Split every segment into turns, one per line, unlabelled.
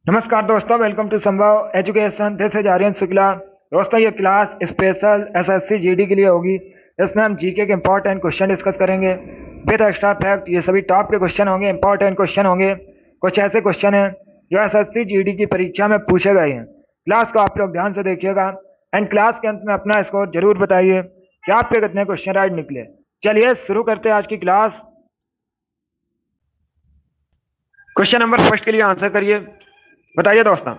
नमस्कार दोस्तों, welcome to Sambhav education. This is Aryan Shukla. दोस्तों, ये क्लास स्पेशल एसएससी जीडी के लिए होगी। इसमें हम जीके के इंपॉर्टेंट क्वेश्चन डिस्कस करेंगे विद एक्स्ट्रा फैक्ट। ये सभी टॉप के क्वेश्चन होंगे, इंपॉर्टेंट क्वेश्चन होंगे। कुछ ऐसे क्वेश्चन हैं जो एसएससी जीडी की परीक्षा में पूछे गए हैं। क्लास को आप लोग ध्यान से देखिएगा एंड क्लास के अंत में अपना स्कोर जरूर बताइए कि आपके कितने क्वेश्चन राइट निकले। चलिए शुरू करते हैं आज की क्लास। क्वेश्चन नंबर फर्स्ट के लिए आंसर करिए। बताइए दोस्तों,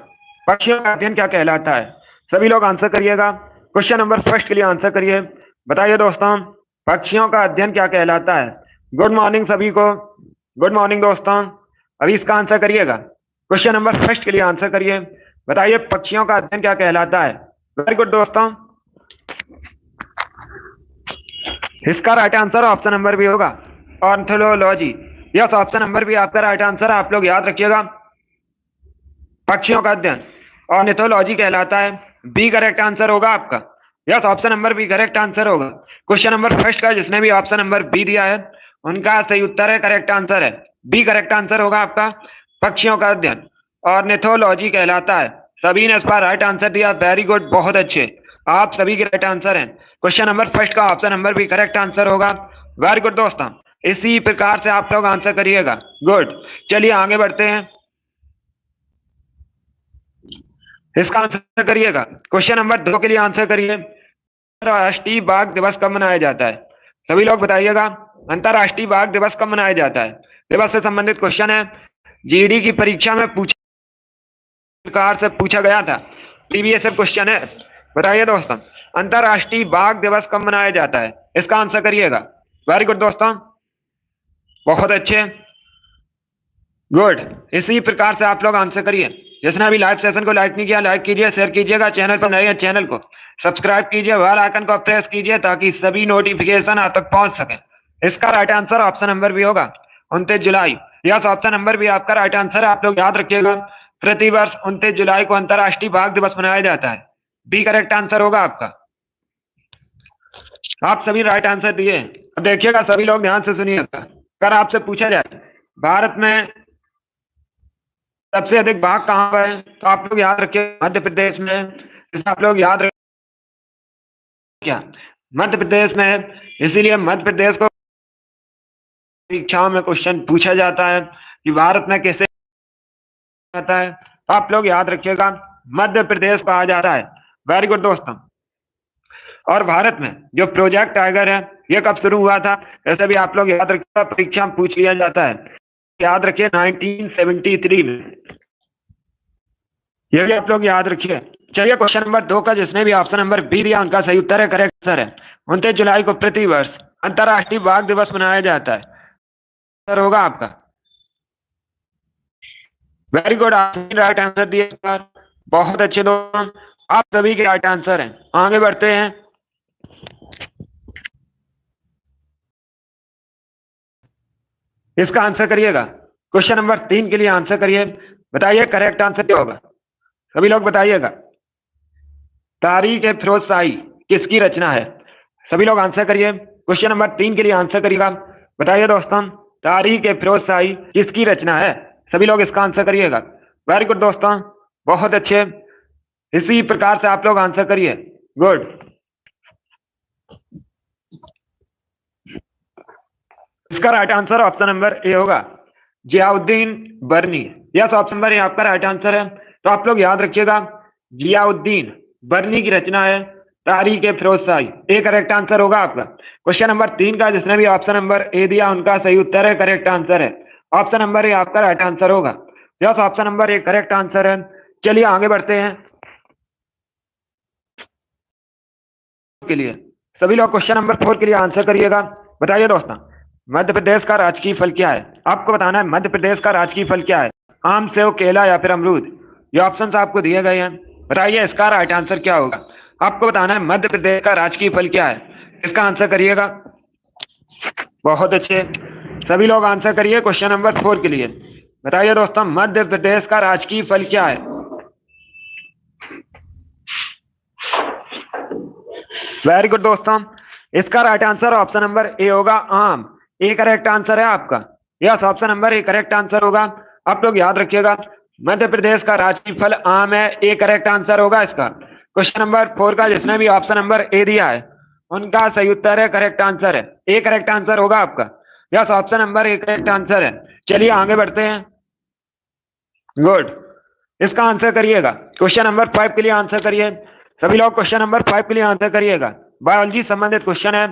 पक्षियों का अध्ययन क्या कहलाता है? सभी लोग आंसर करिएगा। क्वेश्चन नंबर फर्स्ट के लिए आंसर करिए। बताइए दोस्तों, पक्षियों का अध्ययन क्या कहलाता है? गुड मॉर्निंग सभी को। गुड मॉर्निंग दोस्तों। अभी इसका आंसर करिएगा। क्वेश्चन नंबर फर्स्ट के लिए आंसर करिए। बताइए, पक्षियों का अध्ययन क्या कहलाता है? वेरी गुड दोस्तों। इसका राइट आंसर ऑप्शन नंबर भी होगा, ऑर्थोलॉजी। यस, ऑप्शन नंबर भी आपका राइट आंसर। आप लोग याद रखिएगा, पक्षियों का अध्ययन ऑर्निथोलॉजी कहलाता है। बी करेक्ट आंसर होगा आपका। Yes, option number B correct answer होगा। क्वेश्चन नंबर फर्स्ट का जिसने भी ऑप्शन नंबर बी दिया है उनका सही उत्तर है, करेक्ट आंसर है बी। करेक्ट आंसर होगा आपका, पक्षियों का अध्ययन ऑर्निथोलॉजी कहलाता है। सभी ने इस पर राइट आंसर दिया। वेरी गुड, बहुत अच्छे, आप सभी के राइट आंसर हैं। क्वेश्चन नंबर फर्स्ट का ऑप्शन नंबर भी करेक्ट आंसर होगा। वेरी गुड दोस्तों, इसी प्रकार से आप लोग आंसर करिएगा। गुड, चलिए आगे बढ़ते हैं। इसका आंसर करिएगा। क्वेश्चन नंबर 2 के लिए आंसर करिए। अंतरराष्ट्रीय बाघ दिवस कब मनाया जाता है? सभी लोग बताइएगा, अंतरराष्ट्रीय बाघ दिवस कब मनाया जाता है? दिवस से संबंधित क्वेश्चन है, जीडी की परीक्षा में प्रकार से पूछा गया था, प्रीवियस क्वेश्चन है। बताइए दोस्तों, अंतरराष्ट्रीय बाघ दिवस कब मनाया जाता है? इसका आंसर करिएगा। वेरी गुड दोस्तों, बहुत अच्छे, गुड। इसी प्रकार से आप लोग आंसर करिए। जिसने अभी लाइव सेशन को लाइक नहीं किया, लाइक कीजिए, शेयर कीजिएगा। चैनल पर नए हैं, चैनल को सब्सक्राइब कीजिए, बेल आइकन को प्रेस कीजिए ताकि सभी नोटिफिकेशन आप तक पहुंच सके। इसका राइट आंसर ऑप्शन नंबर भी होगा, 29 जुलाई। यस, ऑप्शन नंबर भी आपका राइट आंसर है। आप लोग याद रखिएगा, प्रतिवर्ष 29 जुलाई को अंतरराष्ट्रीय बाघ दिवस मनाया जाता है। बी करेक्ट आंसर होगा आपका। आप सभी राइट आंसर दिए। अब देखिएगा, सभी लोग ध्यान से सुनिएगा। अगर आपसे पूछा जाए भारत में सबसे अधिक बाघ कहां पर है, तो आप लोग याद रखिए मध्य प्रदेश में। आप लोग याद रखिए क्या, मध्य प्रदेश में है। इसीलिए मध्य प्रदेश को परीक्षाओं में क्वेश्चन पूछा जाता है कि भारत में कैसे आता है। तो आप लोग याद रखिएगा, मध्य प्रदेश कहा जाता है। वेरी गुड दोस्तों। और भारत में जो प्रोजेक्ट टाइगर है ये कब शुरू हुआ था? ऐसे भी आप लोग याद रखिएगा, परीक्षा में पूछ लिया जाता है। याद रखिए 1973 में। ये भी आप लोग याद रखिए। चलिए, क्वेश्चन नंबर 2 का जिसने भी ऑप्शन नंबर बी दिया उनका सही उत्तर है, करेक्ट आंसर है। 29 जुलाई को प्रतिवर्ष अंतरराष्ट्रीय बाघ दिवस मनाया जाता है। आंसर होगा आपका। वेरी गुड, आपने राइट आंसर दिया। बहुत अच्छे दोस्तों, आप सभी के राइट आंसर हैं। आगे बढ़ते हैं। इसका आंसर करिएगा। क्वेश्चन नंबर 3 के लिए आंसर करिए। बताइए करेक्ट आंसर क्या होगा? सभी लोग बताइएगा। तारीख ए फिरोज शाही किसकी रचना है? सभी लोग आंसर करिए। क्वेश्चन नंबर 3 के लिए आंसर करिएगा। बताइए दोस्तों, तारीख ए फिरोज शाही किसकी रचना है? सभी लोग इसका आंसर करिएगा। वेरी गुड दोस्तों, बहुत अच्छे। इसी प्रकार से आप लोग आंसर करिए। गुड। इसका right answer option number A होगा, जियाउद्दीन बर्नी। यस, ऑप्शन नंबर ए आपका राइट आंसर है। तो आप लोग याद रखिएगा, जियाउद्दीन बर्नी की रचना है तारीख ए फिरोज शाही। ए करेक्ट आंसर होगा आपका। क्वेश्चन नंबर 3 का जिसने भी ऑप्शन नंबर ए दिया उनका सही उत्तर है, करेक्ट आंसर है। ऑप्शन नंबर ए आपका राइट आंसर होगा। Yes, option number A correct answer है। चलिए आगे बढ़ते हैं के लिए। सभी लोग क्वेश्चन नंबर 4 के लिए आंसर करिएगा। बताइए दोस्तों, मध्य प्रदेश का राजकीय फल क्या है? आपको बताना है मध्य प्रदेश का राजकीय फल क्या है। आम, सेव, केला या फिर अमरूद। ये ऑप्शंस आपको दिए गए हैं। बताइए इसका राइट आंसर क्या होगा? आपको बताना है मध्य प्रदेश का राजकीय फल क्या है। इसका आंसर करिएगा। बहुत अच्छे, सभी लोग आंसर करिए क्वेश्चन नंबर 4 के लिए। बताइए दोस्तों, मध्य प्रदेश का राजकीय फल क्या है? वेरी गुड दोस्तों, इसका right answer option number A होगा, आम। ए करेक्ट आंसर है आपका। Yes, option number A correct answer होगा। आप लोग याद रखिएगा, मध्य प्रदेश का राष्ट्रीय फल आम है, ए करेक्ट आंसर होगा इसका। क्वेश्चन नंबर 4 का जिसने भी ऑप्शन नंबर ए दिया है उनका सही उत्तर है, करेक्ट आंसर है ए, करेक्ट आंसर होगा आपका। Yes, option number A correct answer है। चलिए आगे बढ़ते हैं। गुड, इसका आंसर करिएगा। क्वेश्चन नंबर 5 के लिए आंसर करिए सभी लोग। क्वेश्चन नंबर 5 के लिए आंसर करिएगा, बायोलॉजी संबंधित क्वेश्चन है।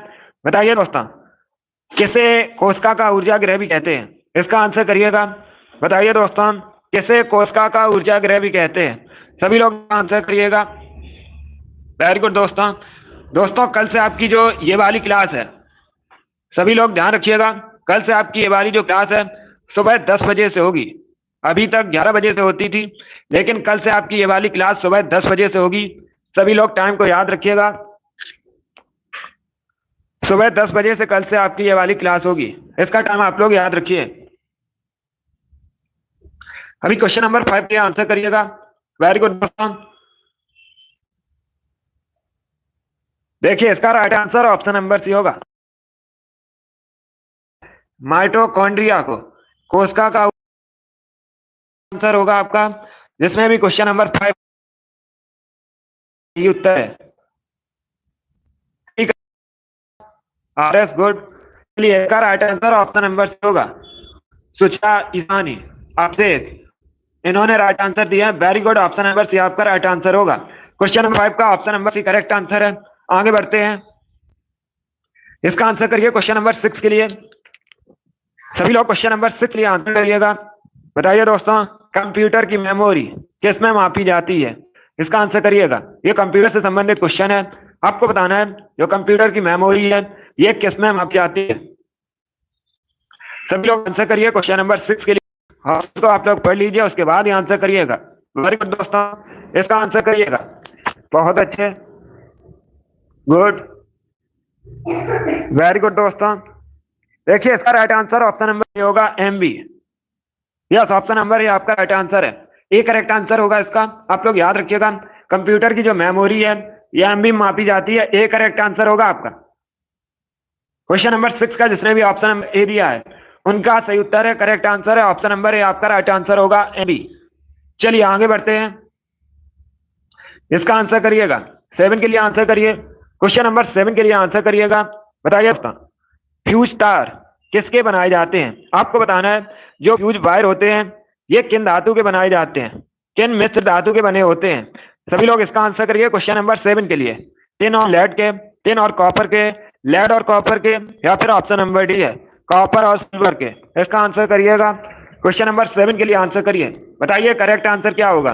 बताइए दोस्तों, किसे कोशिका का ऊर्जा गृह भी कहते हैं? इसका आंसर करिएगा। बताइए दोस्तों, किसे कोशिका का ऊर्जा गृह भी कहते हैं? सभी लोग आंसर करिएगा। वेरी गुड दोस्तों। दोस्तों, कल से आपकी जो ये वाली क्लास है, सभी लोग ध्यान रखिएगा, कल से आपकी ये वाली जो क्लास है सुबह 10 बजे से होगी। अभी तक 11 बजे से होती थी, लेकिन कल से आपकी ये वाली क्लास सुबह 10 बजे से होगी। सभी लोग टाइम को याद रखिएगा, सुबह 10 बजे से कल से आपकी ये वाली क्लास होगी। इसका टाइम आप लोग याद रखिए। अभी क्वेश्चन नंबर 5 के आंसर करिएगा। वेरी गुड दोस्तों। देखिए, इसका right answer option number C होगा। माइटोकॉन्ड्रिया को कोशिका का आंसर होगा आपका, जिसमें भी क्वेश्चन नंबर 5 उत्तर है। ठीक है, आर एस गुड। चलिए, इसका right answer option number C होगा, सुचिता ईसानी अपडेट, इन्होंने राइट आंसर दिया है। Very good, option number C आपका राइट आंसर होगा। क्वेश्चन नंबर 5 का option number C correct answer है। आगे बढ़ते हैं, इसका आंसर करिए क्वेश्चन नंबर 6 के लिए। सभी लोग क्वेश्चन नंबर 6 के लिए आंसर करिएगा। बताइए दोस्तों, कंप्यूटर की मेमोरी किस में मापी जाती है? इसका आंसर करिएगा। ये कंप्यूटर से संबंधित क्वेश्चन है, आपको बताना है जो कंप्यूटर की मेमोरी है ये किस में मापी जाती है। सभी लोग आंसर करिए क्वेश्चन नंबर 6 के लिए। उसको आप लोग पढ़ लीजिए, उसके बाद ही आंसर करिएगा। वेरी गुड दोस्तों, इसका आंसर करिएगा। बहुत अच्छे, गुड, वेरी गुड दोस्तों। देखिए, इसका right answer option number A होगा, MB. Yes, option number A आपका राइट आंसर है, ए करेक्ट आंसर होगा इसका। आप लोग याद रखिएगा, कंप्यूटर की जो मेमोरी है ये एमबी में मापी जाती है, ए करेक्ट आंसर होगा आपका। क्वेश्चन नंबर 6 का जिसने भी ऑप्शन नंबर ए दिया है उनका सही उत्तर है, करेक्ट आंसर है, ऑप्शन नंबर ए आपका राइट आंसर होगा, एमबी। चलिए आगे बढ़ते हैं, इसका आंसर करिएगा। 7 के लिए आंसर करिए। क्वेश्चन नंबर 7 के लिए आंसर करिएगा। बताइए दोस्तों, फ्यूज तार किसके बनाए जाते हैं? आपको बताना है जो फ्यूज वायर होते हैं ये किन धातु के बनाए जाते हैं, किन मिश्र धातु के बने होते हैं। सभी लोग इसका आंसर करिए क्वेश्चन नंबर 7 के लिए। टिन और लेड के, टिन और कॉपर के, लेड और कॉपर के, या फिर ऑप्शन नंबर डी है कॉपर और सिल्वर के। इसका आंसर करिएगा। क्वेश्चन नंबर 7 के लिए आंसर करिए। बताइए करेक्ट आंसर क्या होगा।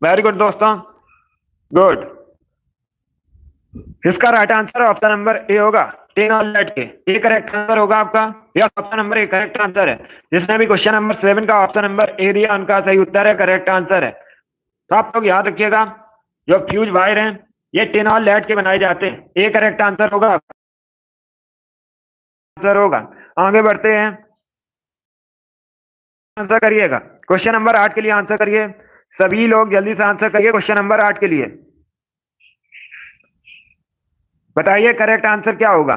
वेरी गुड दोस्तों, गुड। इसका right answer option number A होगा, टिन और लेड के, ये करेक्ट आंसर होगा आपका। यह option number A correct answer है। जिसने भी क्वेश्चन नंबर 7 का ऑप्शन नंबर ए दिया उनका सही उत्तर है, करेक्ट आंसर है। तो आप लोग याद रखिएगा, जो फ्यूज वायर हैं ये टिन और लेड के बनाए जाते हैं, ये करेक्ट आंसर होगा, आंसर होगा। आगे बढ़ते हैं, आंसर करिएगा। क्वेश्चन नंबर 8 के लिए आंसर करिए। सभी लोग जल्दी से आंसर करिए क्वेश्चन नंबर 8 के लिए। बताइए करेक्ट आंसर क्या होगा,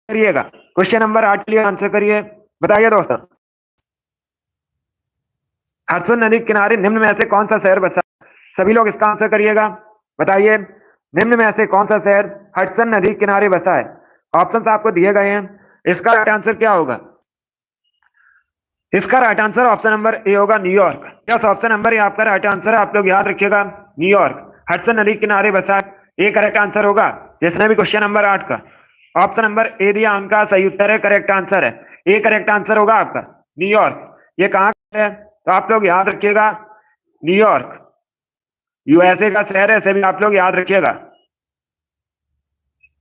करिएगा। क्वेश्चन नंबर 8 के लिए आंसर करिए। बताइए दोस्तों, हडसन नदी के किनारे निम्न में से कौन सा शहर बसा? सभी लोग इसका आंसर करिएगा। बताइए, निम्न में से कौन सा शहर हडसन नदी के किनारे बसा है? ऑप्शन आपको दिए गए हैं, इसका राइट आंसर क्या होगा? इसका right answer option number A होगा, New York. Yes, option number A आपका राइट आंसर है। आप लोग याद रखिएगा, न्यूयॉर्क हडसन नदी के किनारे बसा है, ये करेक्ट आंसर होगा। जिसने भी क्वेश्चन नंबर 8 का ऑप्शन नंबर ए दिया उनका सही उत्तर है, करेक्ट आंसर है, ए करेक्ट आंसर होगा आपका, न्यूयॉर्क। ये कहाँ है तो आप लोग याद रखिएगा, न्यूयॉर्क यूएसए का शहर है, इसे भी आप लोग याद रखिएगा।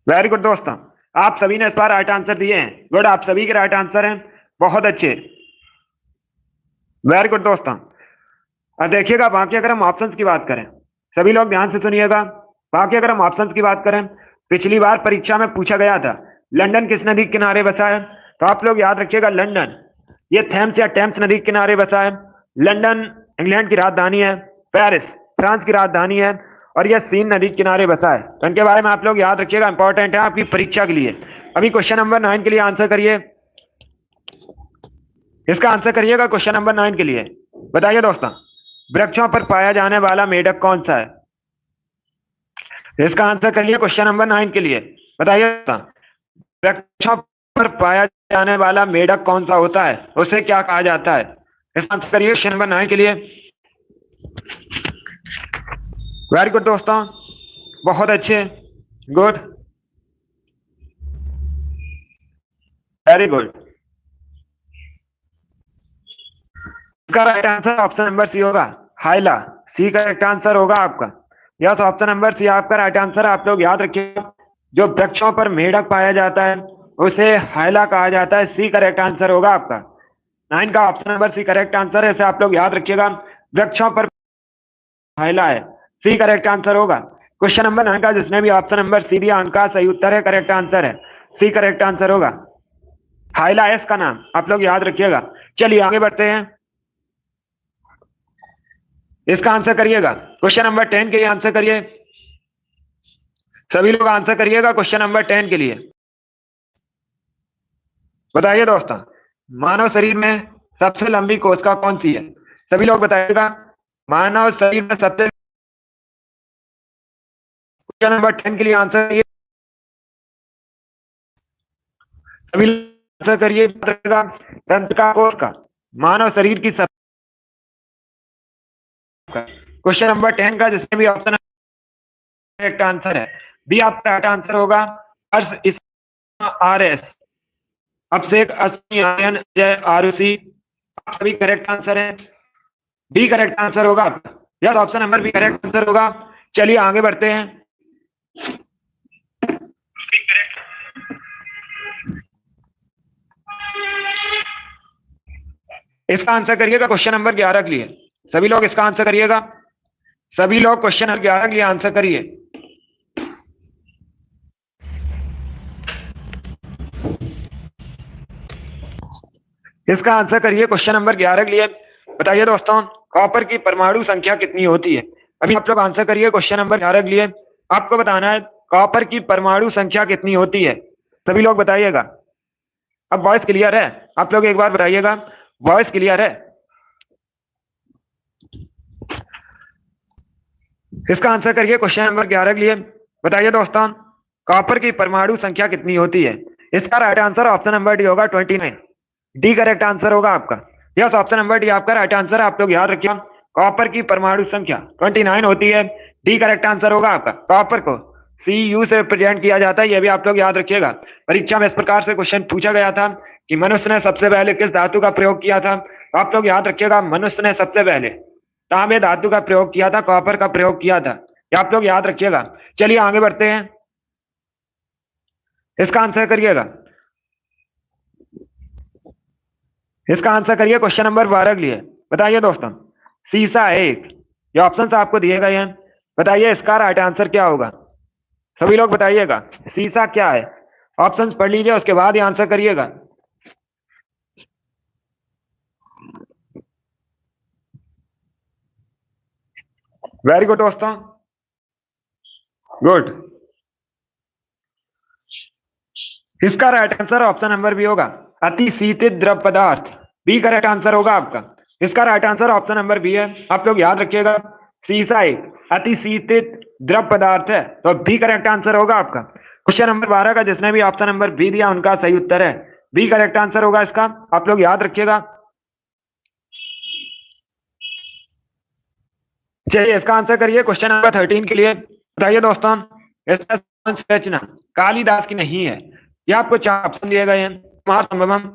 वेरी गुड दोस्तों, आप सभी ने इस बार राइट आंसर दिए हैं। गुड, आप सभी के राइट आंसर हैं, बहुत अच्छे, वेरी गुड दोस्तों। अब देखिएगा, बाकी अगर हम ऑप्शंस की बात करें, सभी लोग ध्यान से सुनिएगा। बाकी अगर हम ऑप्शंस की बात करें, पिछली बार परीक्षा में पूछा गया था लंदन किस नदी के किनारे बसा है, तो आप लोग याद रखिएगा, लंदन ये थेम्स या टेम्स नदी के किनारे बसा है। लंदन इंग्लैंड की राजधानी है, पेरिस फ्रांस की राजधानी है, और यह सीन नदी के किनारे बसा है। तो इनके बारे में आप लोग याद रखिएगा, इंपॉर्टेंट है आपकी परीक्षा के लिए। अभी क्वेश्चन नंबर 9 के लिए आंसर करिए। इसका आंसर करिएगा क्वेश्चन नंबर 9 के लिए। बताइए दोस्तों, वृक्षों पर पाया जाने वाला मेढक कौन सा है? इसका आंसर करिए क्वेश्चन नंबर 9 के लिए। बताइए दोस्तों, वृक्षों पर पाया जाने वाला मेढक कौन सा होता है, उसे क्या कहा जाता है? इसका आंसर करिए क्वेश्चन नंबर 9 के लिए। वेरी गुड दोस्तों, बहुत अच्छे, गुड, वेरी गुड। इसका right answer option number C होगा, हाइला। सी करेक्ट आंसर होगा आपका। यस, ऑप्शन नंबर सी आपका राइट आंसर। आप लोग याद रखिएगा, जो वृक्षों पर मेढक पाया जाता है उसे हाइला कहा जाता है। सी करेक्ट आंसर होगा आपका। 9 का option number C correct answer है, इसे आप लोग याद रखिएगा, वृक्षों पर हाइला है। सी करेक्ट आंसर होगा। क्वेश्चन नंबर 9 का जिसने भी ऑप्शन नंबर सी दिया उनका सही उत्तर है, करेक्ट आंसर है। सी करेक्ट आंसर होगा, हाइला है इसका नाम, आप लोग याद रखिएगा। चलिए आगे बढ़ते हैं, इसका आंसर करिएगा। क्वेश्चन नंबर 10 के लिए आंसर करिए, सभी लोग आंसर करिएगा क्वेश्चन नंबर 10 के लिए। बताइए दोस्तों, मानव शरीर में सबसे लंबी कोशिका कौन सी है? सभी लोग बताइएगा, मानव शरीर में सबसे, क्वेश्चन नंबर 10 के लिए आंसर करिए, सभी आंसर करिए। तंत्रिका कोशिका मानव शरीर की सब, क्वेश्चन नंबर 10 का जिसने भी ऑप्शन करेक्ट आंसर है, बी आपका राइट आंसर होगा। अर्श इस आर एस, अभिषेक, अश्विनी, आर्यन, जय, आरुषि, आप सभी करेक्ट आंसर है। बी करेक्ट आंसर होगा आपका। Yes, option number B correct answer होगा। चलिए आगे बढ़ते हैं, इसका आंसर करिएगा क्वेश्चन नंबर 11 के लिए। सभी लोग इसका आंसर करिएगा, सभी लोग क्वेश्चन नंबर 11 के लिए आंसर करिए। इसका आंसर करिए क्वेश्चन नंबर 11 के लिए। बताइए दोस्तों, कॉपर की परमाणु संख्या कितनी होती है? अभी आप लोग आंसर करिए क्वेश्चन नंबर 11 के लिए। आपको बताना है कॉपर की परमाणु संख्या कितनी होती है, सभी लोग बताइएगा। अब वॉइस क्लियर है? आप लोग एक बार बताइएगा, वॉइस क्लियर है? इसका आंसर करिए क्वेश्चन नंबर 11 के लिए। बताइए दोस्तों, कॉपर की परमाणु संख्या कितनी होती है? इसका right answer option number D होगा, 29। डी करेक्ट आंसर होगा आपका। यस, ऑप्शन नंबर डी आपका राइट आंसर है। आप लोग याद रखिए, कॉपर की परमाणु संख्या 29 होती है। डी करेक्ट आंसर होगा आपका। कॉपर को Cu से रिप्रेजेंट किया जाता है, यह भी आप लोग याद रखिएगा। परीक्षा में इस प्रकार से क्वेश्चन पूछा गया था कि मनुष्य ने सबसे पहले किस धातु का प्रयोग किया था? आप लोग याद रखिएगा, मनुष्य ने सबसे पहले तांबे धातु का प्रयोग किया था, कॉपर का प्रयोग किया था, ये आप लोग याद रखिएगा। चलिए आगे बढ़ते हैं, इसका आंसर करिएगा। इसका आंसर करिए क्वेश्चन नंबर 12 के लिए। बताइए दोस्तों, सीसा है एक, ये ऑप्शन आपको दिए गए हैं। बताइए इसका राइट आंसर क्या होगा? सभी लोग बताइएगा, सीसा क्या है? ऑप्शंस पढ़ लीजिए, उसके बाद ही आंसर करिएगा। वेरी गुड दोस्तों, गुड। इसका right answer option number B होगा, अति शीतित द्रव पदार्थ। बी करेक्ट आंसर होगा आपका। इसका right answer option number B है। आप लोग याद रखिएगा, सीसा एक अति शीतित द्रव पदार्थ है, तो बी करेक्ट आंसर होगा आपका। क्वेश्चन नंबर 12 का जिसने भी ऑप्शन नंबर बी दिया उनका सही उत्तर है, बी करेक्ट आंसर होगा इसका। आप लोग याद रखिएगा। चलिए इसका आंसर करिए क्वेश्चन नंबर 13 के लिए। बताइए दोस्तों, इसमें रचना कालिदास की नहीं है। ये आपको 4 ऑप्शन दिए गए हैं, महासंभवम,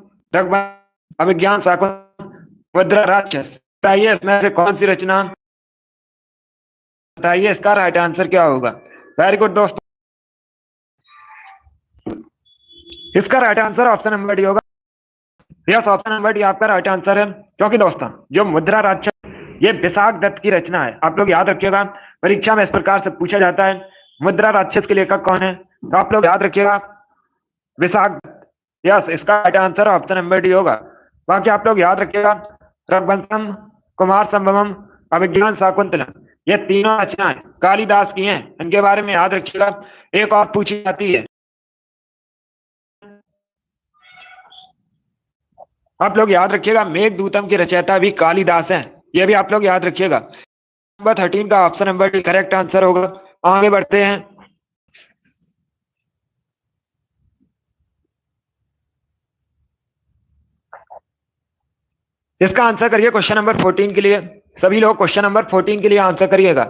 अभिज्ञान शाकुंतलम, मुद्रा राक्षस। बताइए इसमें से कौन सी रचना, बताइए इसका राइट आंसर क्या होगा? वेरी गुड दोस्तों, इसका right answer option number D होगा। यस, ऑप्शन नंबर डी आपका राइट आंसर है। क्योंकि दोस्तों, जो मुद्रा राक्षस ये विशाख दत्त की रचना है। आप लोग याद रखिएगा, परीक्षा में इस प्रकार से पूछा जाता है, मुद्रा राक्षस के लेखक कौन है? तो आप लोग याद रखिएगा, विशाख दत्त। यस, इसका right answer option number D होगा। बाकी आप लोग याद रखिएगा, रघुवंशम, कुमार संभवम, अभिज्ञान शाकुंतलम, ये तीनों रचनाएं कालिदास की हैं, इनके बारे में याद रखिएगा। एक और पूछी जाती है, आप लोग याद रखिएगा मेघदूतम के रचयिता भी कालिदास हैं, ये भी आप लोग याद रखिएगा। नंबर 13 का option number D correct answer होगा। आगे बढ़ते हैं। इसका आंसर करिए क्वेश्चन नंबर 14 के लिए। सभी लोग क्वेश्चन नंबर 14 के लिए आंसर करिएगा।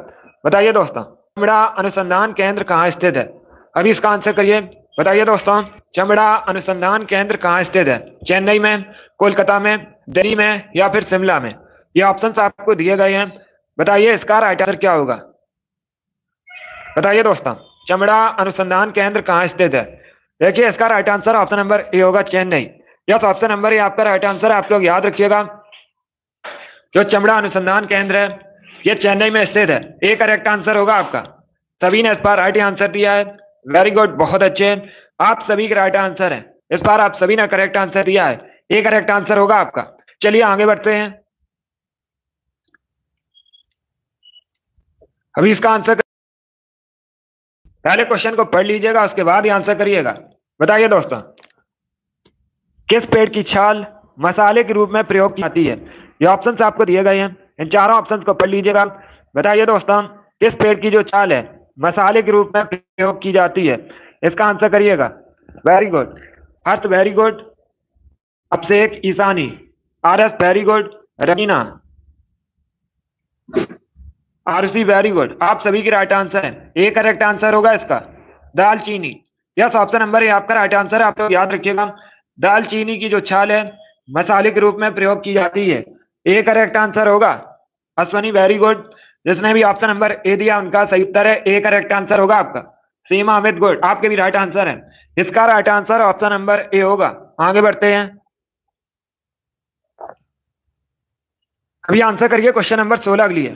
बताइए दोस्तों, चमड़ा अनुसंधान केंद्र कहाँ स्थित है? अभी इसका आंसर करिए। बताइए दोस्तों, चमड़ा अनुसंधान केंद्र कहाँ स्थित है? चेन्नई में, कोलकाता में, दिल्ली में या फिर शिमला में? ये ऑप्शंस आपको दिए गए हैं। बताइए इसका राइट आंसर क्या होगा? बताइए दोस्तों, चमड़ा अनुसंधान केंद्र कहाँ स्थित है? देखिए इसका right answer option number A होगा, Chennai. Yes, option number A आपका राइट आंसर। आप लोग याद रखिएगा, जो चमड़ा अनुसंधान केंद्र है ये चेन्नई में स्थित है। ए करेक्ट आंसर होगा आपका। सभी ने इस बार राइट आंसर दिया है। वेरी गुड, बहुत अच्छे। आप सभी के राइट आंसर है। इस बार आप सभी ने करेक्ट आंसर दिया है। ए करेक्ट आंसर होगा आपका। चलिए आगे बढ़ते हैं। अभी इसका आंसर पहले क्वेश्चन को पढ़ लीजिएगा, उसके बाद ही आंसर करिएगा। बताइए दोस्तों, किस पेड़ की छाल मसाले के रूप में प्रयोग की जाती है? ये ऑप्शंस आपको दिए गए हैं, इन चारों ऑप्शंस को पढ़ लीजिएगा। बताइए दोस्तों, किस पेड़ की जो छाल है मसाले के रूप में प्रयोग की जाती है? इसका आंसर करिएगा। Very good Harsh, very good. Abhishek, Ishani, RS, very good. Raveena, RC, very good. आप सभी की राइट आंसर है। ए करेक्ट आंसर होगा इसका, दालचीनी। यस, ऑप्शन नंबर ए आपका राइट आंसर है। आप लोग याद रखिएगा, दालचीनी की जो छाल है मसाले के रूप में प्रयोग की जाती है। ए करेक्ट आंसर होगा। Ashwani, very good. जिसने भी ऑप्शन नंबर ए दिया उनका सही उत्तर है। ए करेक्ट आंसर होगा आपका। सीमा, अमित, गुड। आपके भी राइट आंसर है। इसका right answer option number A होगा। आगे बढ़ते हैं। अभी आंसर करिए क्वेश्चन नंबर 16 के लिए।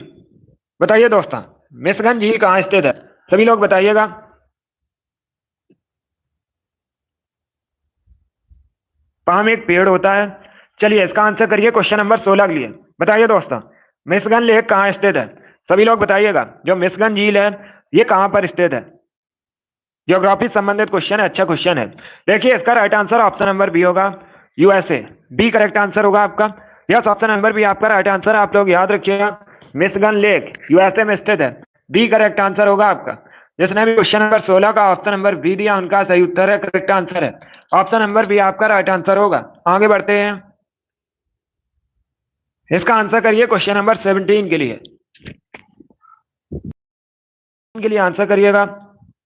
बताइए दोस्तों, मिसगन झील कहाँ स्थित है? सभी लोग बताइएगा। पाम एक पेड़ होता है। चलिए इसका आंसर करिए क्वेश्चन नंबर 16 के लिए। बताइए दोस्तों, मिसगन लेक कहाँ स्थित है? सभी लोग बताइएगा, जो मिसगन झील है ये कहां पर स्थित है? ज्योग्राफी संबंधित क्वेश्चन है, अच्छा क्वेश्चन है। देखिए इसका right answer option number B होगा, यूएसए। बी करेक्ट आंसर होगा आपका। यस, ऑप्शन नंबर बी आपका राइट आंसर। आप लोग याद रखिएगा, मिसगन लेक यूएसए में स्थित है। बी करेक्ट आंसर होगा आपका। जिसने भी क्वेश्चन नंबर 16 का ऑप्शन नंबर बी दिया उनका सही उत्तर है, करेक्ट आंसर है। ऑप्शन नंबर बी आपका राइट आंसर होगा। आगे बढ़ते हैं। इसका आंसर करिए क्वेश्चन नंबर 17 के लिए आंसर करिएगा।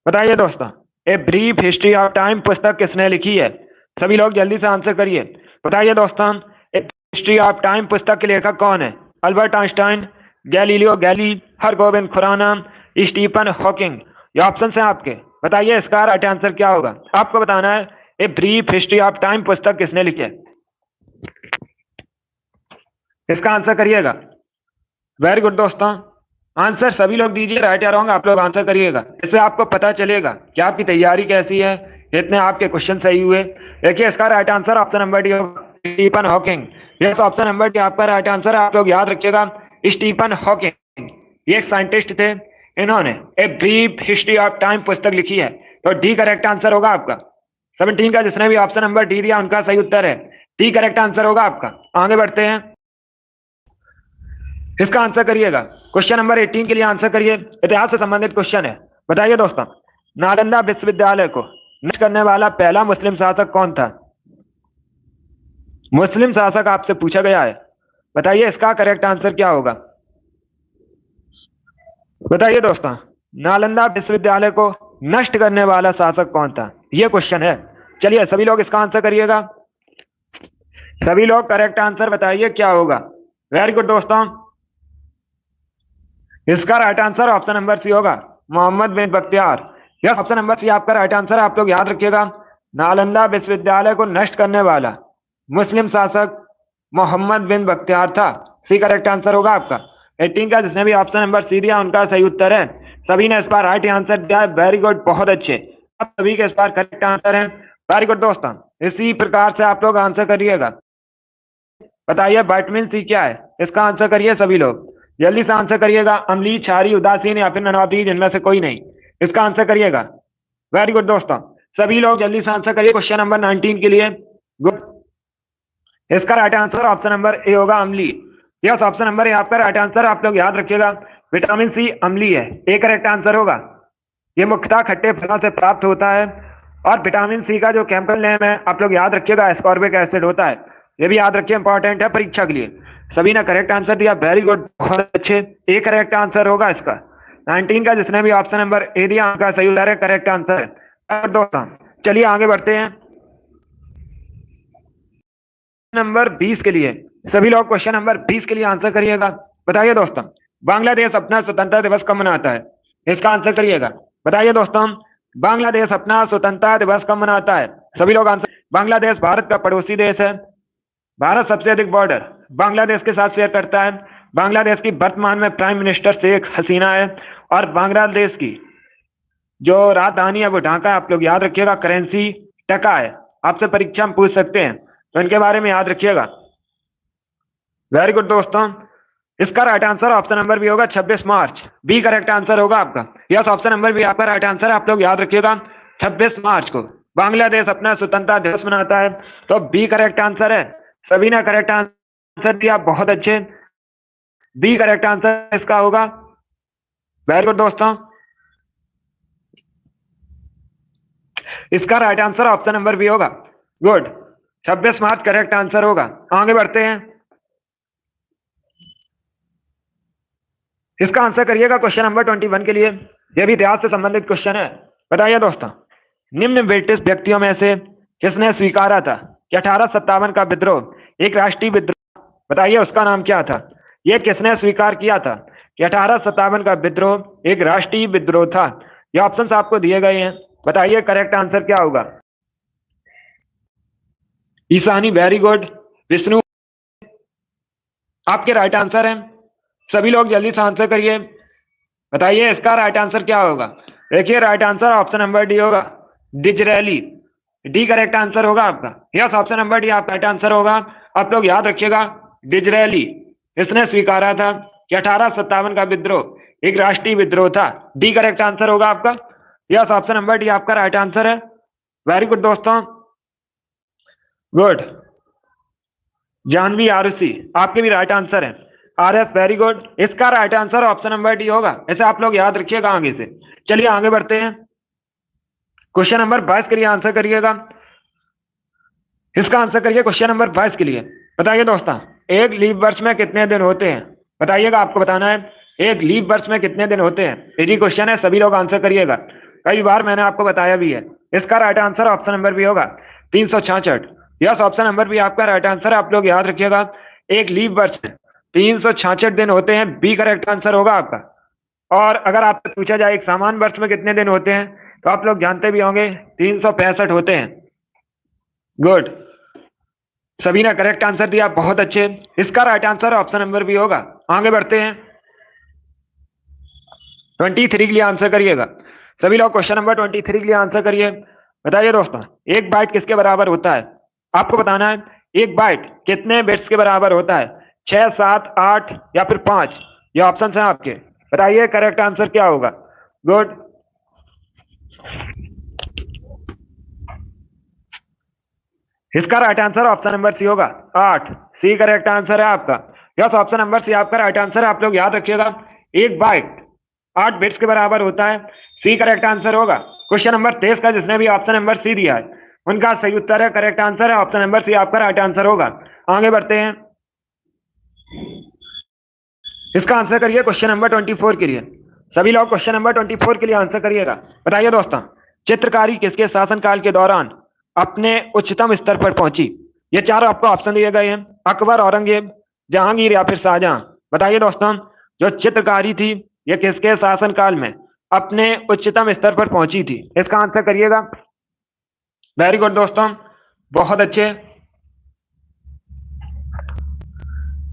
बताइए दोस्तों, a brief history of time पुस्तक किसने लिखी है? सभी लोग जल्दी से आंसर करिए। बताइए दोस्तों, ए हिस्ट्री ऑफ टाइम पुस्तक के लेखक कौन है? अल्बर्ट आइंस्टाइन, गैलीलियो गैली, हरगोबिंद खुराना, स्टीफन हॉकिंग। ये ऑप्शन है आपके। बताइए इसका राइट आंसर क्या होगा? आपको बताना है a brief history of time पुस्तक किसने लिखी है। इसका आंसर करिएगा। वेरी गुड दोस्तों, आंसर सभी लोग दीजिए, राइट या रॉन्ग आप लोग आंसर करिएगा। इससे आपको पता चलेगा कि आपकी तैयारी कैसी है, इतने आपके क्वेश्चन सही हुए। देखिए इसका right answer option number D होगा, Stephen Hawking. Yes, option number D आपका राइट आंसर। आप लोग याद रखिएगा, स्टीफन हॉकिंग ये एक साइंटिस्ट थे, इन्होंने a brief history of time पुस्तक लिखी है। तो डी करेक्ट आंसर होगा आपका। 17 का जिसने भी ऑप्शन नंबर डी दिया उनका सही उत्तर है। डी करेक्ट आंसर होगा आपका। आगे बढ़ते हैं। इसका आंसर करिएगा। क्वेश्चन नंबर 18 के लिए आंसर करिए। इतिहास से संबंधित क्वेश्चन है। बताइए दोस्तों, नालंदा विश्वविद्यालय को नष्ट करने वाला पहला मुस्लिम शासक कौन था? मुस्लिम शासक आपसे पूछा गया है। बताइए इसका करेक्ट आंसर क्या होगा? बताइए दोस्तों, नालंदा विश्वविद्यालय को नष्ट करने वाला शासक कौन था? यह क्वेश्चन है। चलिए सभी लोग इसका आंसर करिएगा। सभी लोग करेक्ट आंसर बताइए क्या होगा। वेरी गुड दोस्तों, इसका right answer option number C होगा, Mohammad bin Bakhtiyar. Yes, option number C आपका राइट आंसर। आप लोग याद रखिएगा, नालंदा विश्वविद्यालय को नष्ट करने वाला मुस्लिम शासक मोहम्मद बिन बख्तियार था। सी करेक्ट आंसर होगा आपका। 18 का जिसने भी ऑप्शन नंबर सी दिया उनका सही उत्तर है। सभी ने इस बार राइट आंसर दिया है। वेरी गुड, बहुत अच्छे। अब सभी के इस बार करेक्ट आंसर है। वेरी गुड दोस्तों, इसी प्रकार से आप लोग आंसर करिएगा। बताइए विटामिन सी क्या है? इसका आंसर करिए सभी लोग, जल्दी से आंसर करिएगा। अम्लीय, क्षारीय, उदासीन या फिर ननातीज, इनमें से कोई नहीं। इसका आंसर करिएगा। वेरी गुड दोस्तों, सभी लोग जल्दी से आंसर करिए क्वेश्चन नंबर 19 के लिए। गुड। इसका right answer option number A होगा, Amli. Yes, option number A आपका राइट आंसर। आप लोग याद रखिएगा, विटामिन सी अम्ली है, ए करेक्ट आंसर होगा। ये मुख्यतः खट्टे फलों से प्राप्त होता है। और विटामिन सी का जो केमिकल नेम है आप लोग याद रखिएगा, एस्कॉर्बिक एसिड होता है। ये भी याद रखिए, इंपॉर्टेंट है परीक्षा के लिए। सभी ने करेक्ट आंसर दिया, वेरी गुड, बहुत अच्छे। ए करेक्ट आंसर होगा इसका। 19 का जिसने भी ऑप्शन नंबर ए दिया उनका सही उत्तर है, करेक्ट आंसर है। दोस्तों चलिए आगे बढ़ते हैं नंबर 20 के लिए। सभी लोग क्वेश्चन नंबर 20 के लिए आंसर करिएगा। बताइए दोस्तों, बांग्लादेश अपना स्वतंत्रता दिवस कब मनाता है? इसका आंसर करिएगा। बताइए दोस्तों, बांग्लादेश अपना स्वतंत्रता दिवस कब मनाता है? सभी लोग आंसर। बांग्लादेश भारत का पड़ोसी देश है। भारत सबसे अधिक बॉर्डर बांग्लादेश के साथ शेयर करता है। बांग्लादेश की वर्तमान में प्राइम मिनिस्टर शेख हसीना है। और बांग्लादेश की जो राजधानी है वो ढाका है। आप लोग याद रखिएगा, करेंसी टका है। आपसे परीक्षा में पूछ सकते हैं, तो इनके बारे में याद रखिएगा। वेरी गुड दोस्तों, इसका राइट आंसर ऑप्शन नंबर भी होगा 26 मार्च। बी करेक्ट आंसर होगा आपका। यस, ऑप्शन नंबर भी आपका राइट आंसर है। आप लोग याद रखिएगा, 26 मार्च को बांग्लादेश अपना स्वतंत्रता दिवस मनाता है। तो बी करेक्ट आंसर है। सभी ने करेक्ट आंसर दिया, बहुत अच्छे। बी करेक्ट आंसर इसका होगा। वेरी गुड दोस्तों, इसका right answer option number B होगा। गुड, 26 मार्च करेक्ट आंसर होगा। आगे बढ़ते हैं, इसका आंसर करिएगा क्वेश्चन नंबर 21 के लिए। यह भी इतिहास से संबंधित क्वेश्चन है। बताइए दोस्तों, निम्न ब्रिटिश व्यक्तियों में से किसने स्वीकारा था कि 1857 का विद्रोह एक राष्ट्रीय विद्रोह? बताइए उसका नाम क्या था? यह किसने स्वीकार किया था कि 1857 का विद्रोह एक राष्ट्रीय विद्रोह था? ये ऑप्शन आपको दिए गए हैं। बताइए करेक्ट आंसर क्या होगा? Ishani, very good. विष्णु, आपके राइट आंसर है। सभी लोग जल्दी से आंसर करिए। बताइए इसका राइट आंसर क्या होगा? देखिए, right answer option number D होगा, डिजरेली। डी करेक्ट आंसर होगा आपका। यस, ऑप्शन नंबर डी आप राइट आंसर होगा। आप लोग याद रखिएगा, डिजरेली इसने स्वीकारा था कि 1857 का विद्रोह एक राष्ट्रीय विद्रोह था। डी करेक्ट आंसर होगा आपका। यस, ऑप्शन नंबर डी आपका राइट आंसर है। वेरी गुड दोस्तों, गुड। जानवी आरुषि, आपके भी राइट आंसर है। R S, very good. इसका right answer option number D होगा। ऐसे आप लोग याद रखिएगा आगे से। चलिए आगे बढ़ते हैं, क्वेश्चन नंबर 22 के लिए आंसर करिएगा। इसका आंसर करिए क्वेश्चन नंबर 22 के लिए। बताइए दोस्तों, एक लीप वर्ष में कितने दिन होते हैं? बताइएगा, आपको बताना है एक लीप वर्ष में कितने दिन होते हैं। इजी क्वेश्चन है, सभी लोग आंसर करिएगा। कई बार मैंने आपको बताया भी है। इसका राइट आंसर ऑप्शन नंबर भी होगा 366। यस, ऑप्शन नंबर भी आपका राइट आंसर है। आप लोग याद रखिएगा, एक लीप वर्ष में 366 दिन होते हैं। बी करेक्ट आंसर होगा आपका। और अगर आपसे पूछा जाए एक सामान्य वर्ष में कितने दिन होते हैं, तो आप लोग जानते भी होंगे 365 होते हैं। गुड, सभी ने करेक्ट आंसर दिया, बहुत अच्छे। इसका राइट आंसर ऑप्शन नंबर भी होगा। आगे बढ़ते हैं, 23 के लिए आंसर करिएगा। सभी लोग क्वेश्चन नंबर 23 के लिए आंसर करिए। बताइए दोस्तों, एक बाइट किसके बराबर होता है? आपको बताना है एक बाइट कितने बिट्स के बराबर होता है, 6, 7, 8 या फिर 5? ये ऑप्शन है आपके। बताइए करेक्ट आंसर क्या होगा? गुड, इसका right answer option number C होगा, 8। सी करेक्ट आंसर है आपका। यस, ऑप्शन नंबर सी आपका राइट आंसर है। आप लोग याद रखिएगा, एक बाइट 8 बिट्स के बराबर होता है। सी करेक्ट आंसर होगा। क्वेश्चन नंबर 23 का जिसने भी ऑप्शन नंबर सी दिया है उनका सही उत्तर है, करेक्ट आंसर है। ऑप्शन नंबर सी आपका राइट आंसर होगा। आगे बढ़ते हैं, इसका आंसर करिए क्वेश्चन नंबर 24 के लिए। सभी लोग क्वेश्चन नंबर 24 के लिए आंसर करिएगा। बताइए दोस्तों, चित्रकारी किसके शासनकाल के दौरान अपने उच्चतम स्तर पर पहुंची? ये चार आपको ऑप्शन दिए गए हैं, अकबर, औरंगजेब, जहांगीर या फिर शाहजहां। बताइए दोस्तों, जो चित्रकारी थी ये किसके शासनकाल में अपने उच्चतम स्तर पर पहुंची थी? इसका आंसर करिएगा। वेरी गुड दोस्तों, बहुत अच्छे।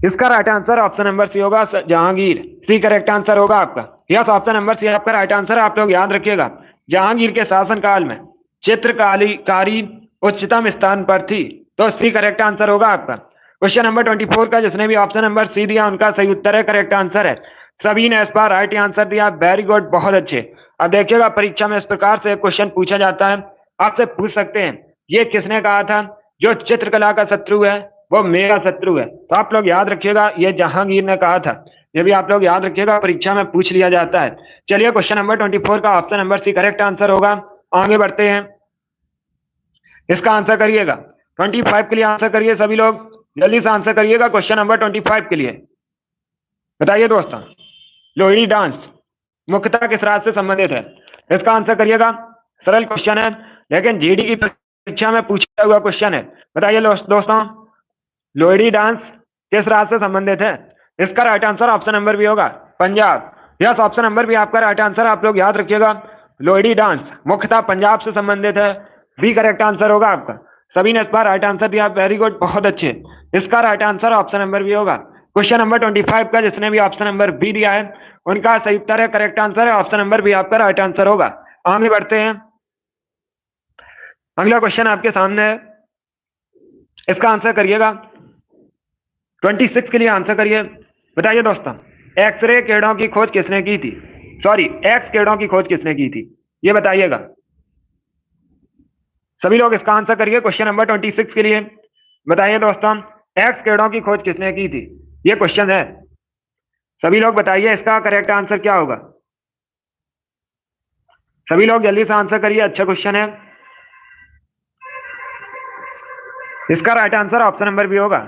इसका right answer option number C होगा, जहांगीर। सी करेक्ट आंसर होगा आपका। यस, ऑप्शन नंबर सी आपका राइट आंसर है। आप लोग याद रखिएगा, जहांगीर के शासनकाल में चित्रकारी उच्चतम स्थान पर थी। तो सी करेक्ट आंसर होगा आपका। क्वेश्चन नंबर 24 का जिसने भी ऑप्शन नंबर सी दिया उनका सही उत्तर है, करेक्ट आंसर है। सभी ने इस बार राइट आंसर दिया, वेरी गुड, बहुत अच्छे। अब देखिएगा, परीक्षा में इस प्रकार से क्वेश्चन पूछा जाता है। आपसे पूछ सकते हैं ये किसने कहा था जो चित्रकला का शत्रु है वो मेरा शत्रु है। तो आप लोग याद रखिएगा, ये जहांगीर ने कहा था, ये भी आप लोग याद रखिएगा, परीक्षा में पूछ लिया जाता है। चलिए क्वेश्चन नंबर 24 का option number C correct answer होगा। आगे बढ़ते हैं, इसका आंसर करिएगा। 25 के लिए आंसर करिए सभी लोग, जल्दी से आंसर करिएगा क्वेश्चन नंबर 25 के लिए। बताइए दोस्तों, लोहड़ी डांस मुख्यतः किस राज्य से संबंधित है? इसका आंसर करिएगा। सरल क्वेश्चन है, लेकिन जीडी की परीक्षा में पूछा हुआ क्वेश्चन है। बताइए दोस्तों, लोहड़ी डांस किस राज्य से संबंधित है? इसका राइट आंसर ऑप्शन नंबर भी होगा पंजाब। यस, ऑप्शन नंबर भी आपका राइट आंसर, आप लोग याद रखिएगा। लोहड़ी डांस मुख्यतः पंजाब से संबंधित है, बी करेक्ट आंसर होगा आपका। सभी ने इस बार राइट आंसर दिया, वेरी गुड, बहुत अच्छे। इसका राइट आंसर ऑप्शन नंबर भी होगा। क्वेश्चन नंबर 25 का जिसने भी ऑप्शन नंबर बी दिया है उनका सही उत्तर है, करेक्ट आंसर है, ऑप्शन नंबर भी आपका राइट आंसर होगा। आगे बढ़ते हैं, अगला क्वेश्चन आपके सामने है, इसका आंसर करिएगा। 26 के लिए आंसर करिए। बताइए दोस्तों, एक्सरे किरणों की खोज किसने की थी? सॉरी, एक्स किरणों की खोज किसने की थी, ये बताइएगा सभी लोग। इसका आंसर करिए क्वेश्चन नंबर 26 के लिए। बताइए दोस्तों, एक्स किरणों की खोज किसने की थी, ये क्वेश्चन है। सभी लोग बताइए इसका करेक्ट आंसर क्या होगा। सभी लोग जल्दी से आंसर करिए, अच्छा क्वेश्चन है। इसका राइट आंसर ऑप्शन नंबर भी होगा।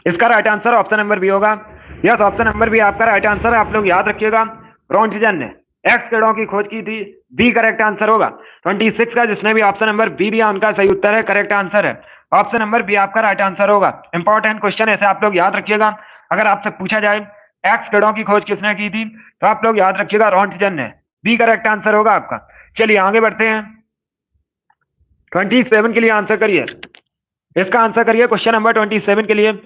इसका राइट आंसर ऑप्शन नंबर भी होगा। यस, ऑप्शन नंबर भी आपका राइट आंसर है, आप लोग याद रखिएगा। रोंटजन ने एक्स किरणों की खोज की थी, बी करेक्ट आंसर होगा। 26 का जिसने भी ऑप्शन नंबर बी दिया उनका सही उत्तर है, करेक्ट आंसर है, ऑप्शन नंबर बी आपका राइट आंसर होगा। इंपॉर्टेंट क्वेश्चन ऐसे आप लोग याद रखिएगा। अगर आपसे पूछा जाए एक्स किरणों की खोज किसने की थी तो आप लोग याद रखिएगा रोंटजन ने, बी करेक्ट आंसर होगा आपका। चलिए आगे बढ़ते हैं, 27 के लिए आंसर करिए। इसका आंसर करिए क्वेश्चन नंबर 27 के लिए।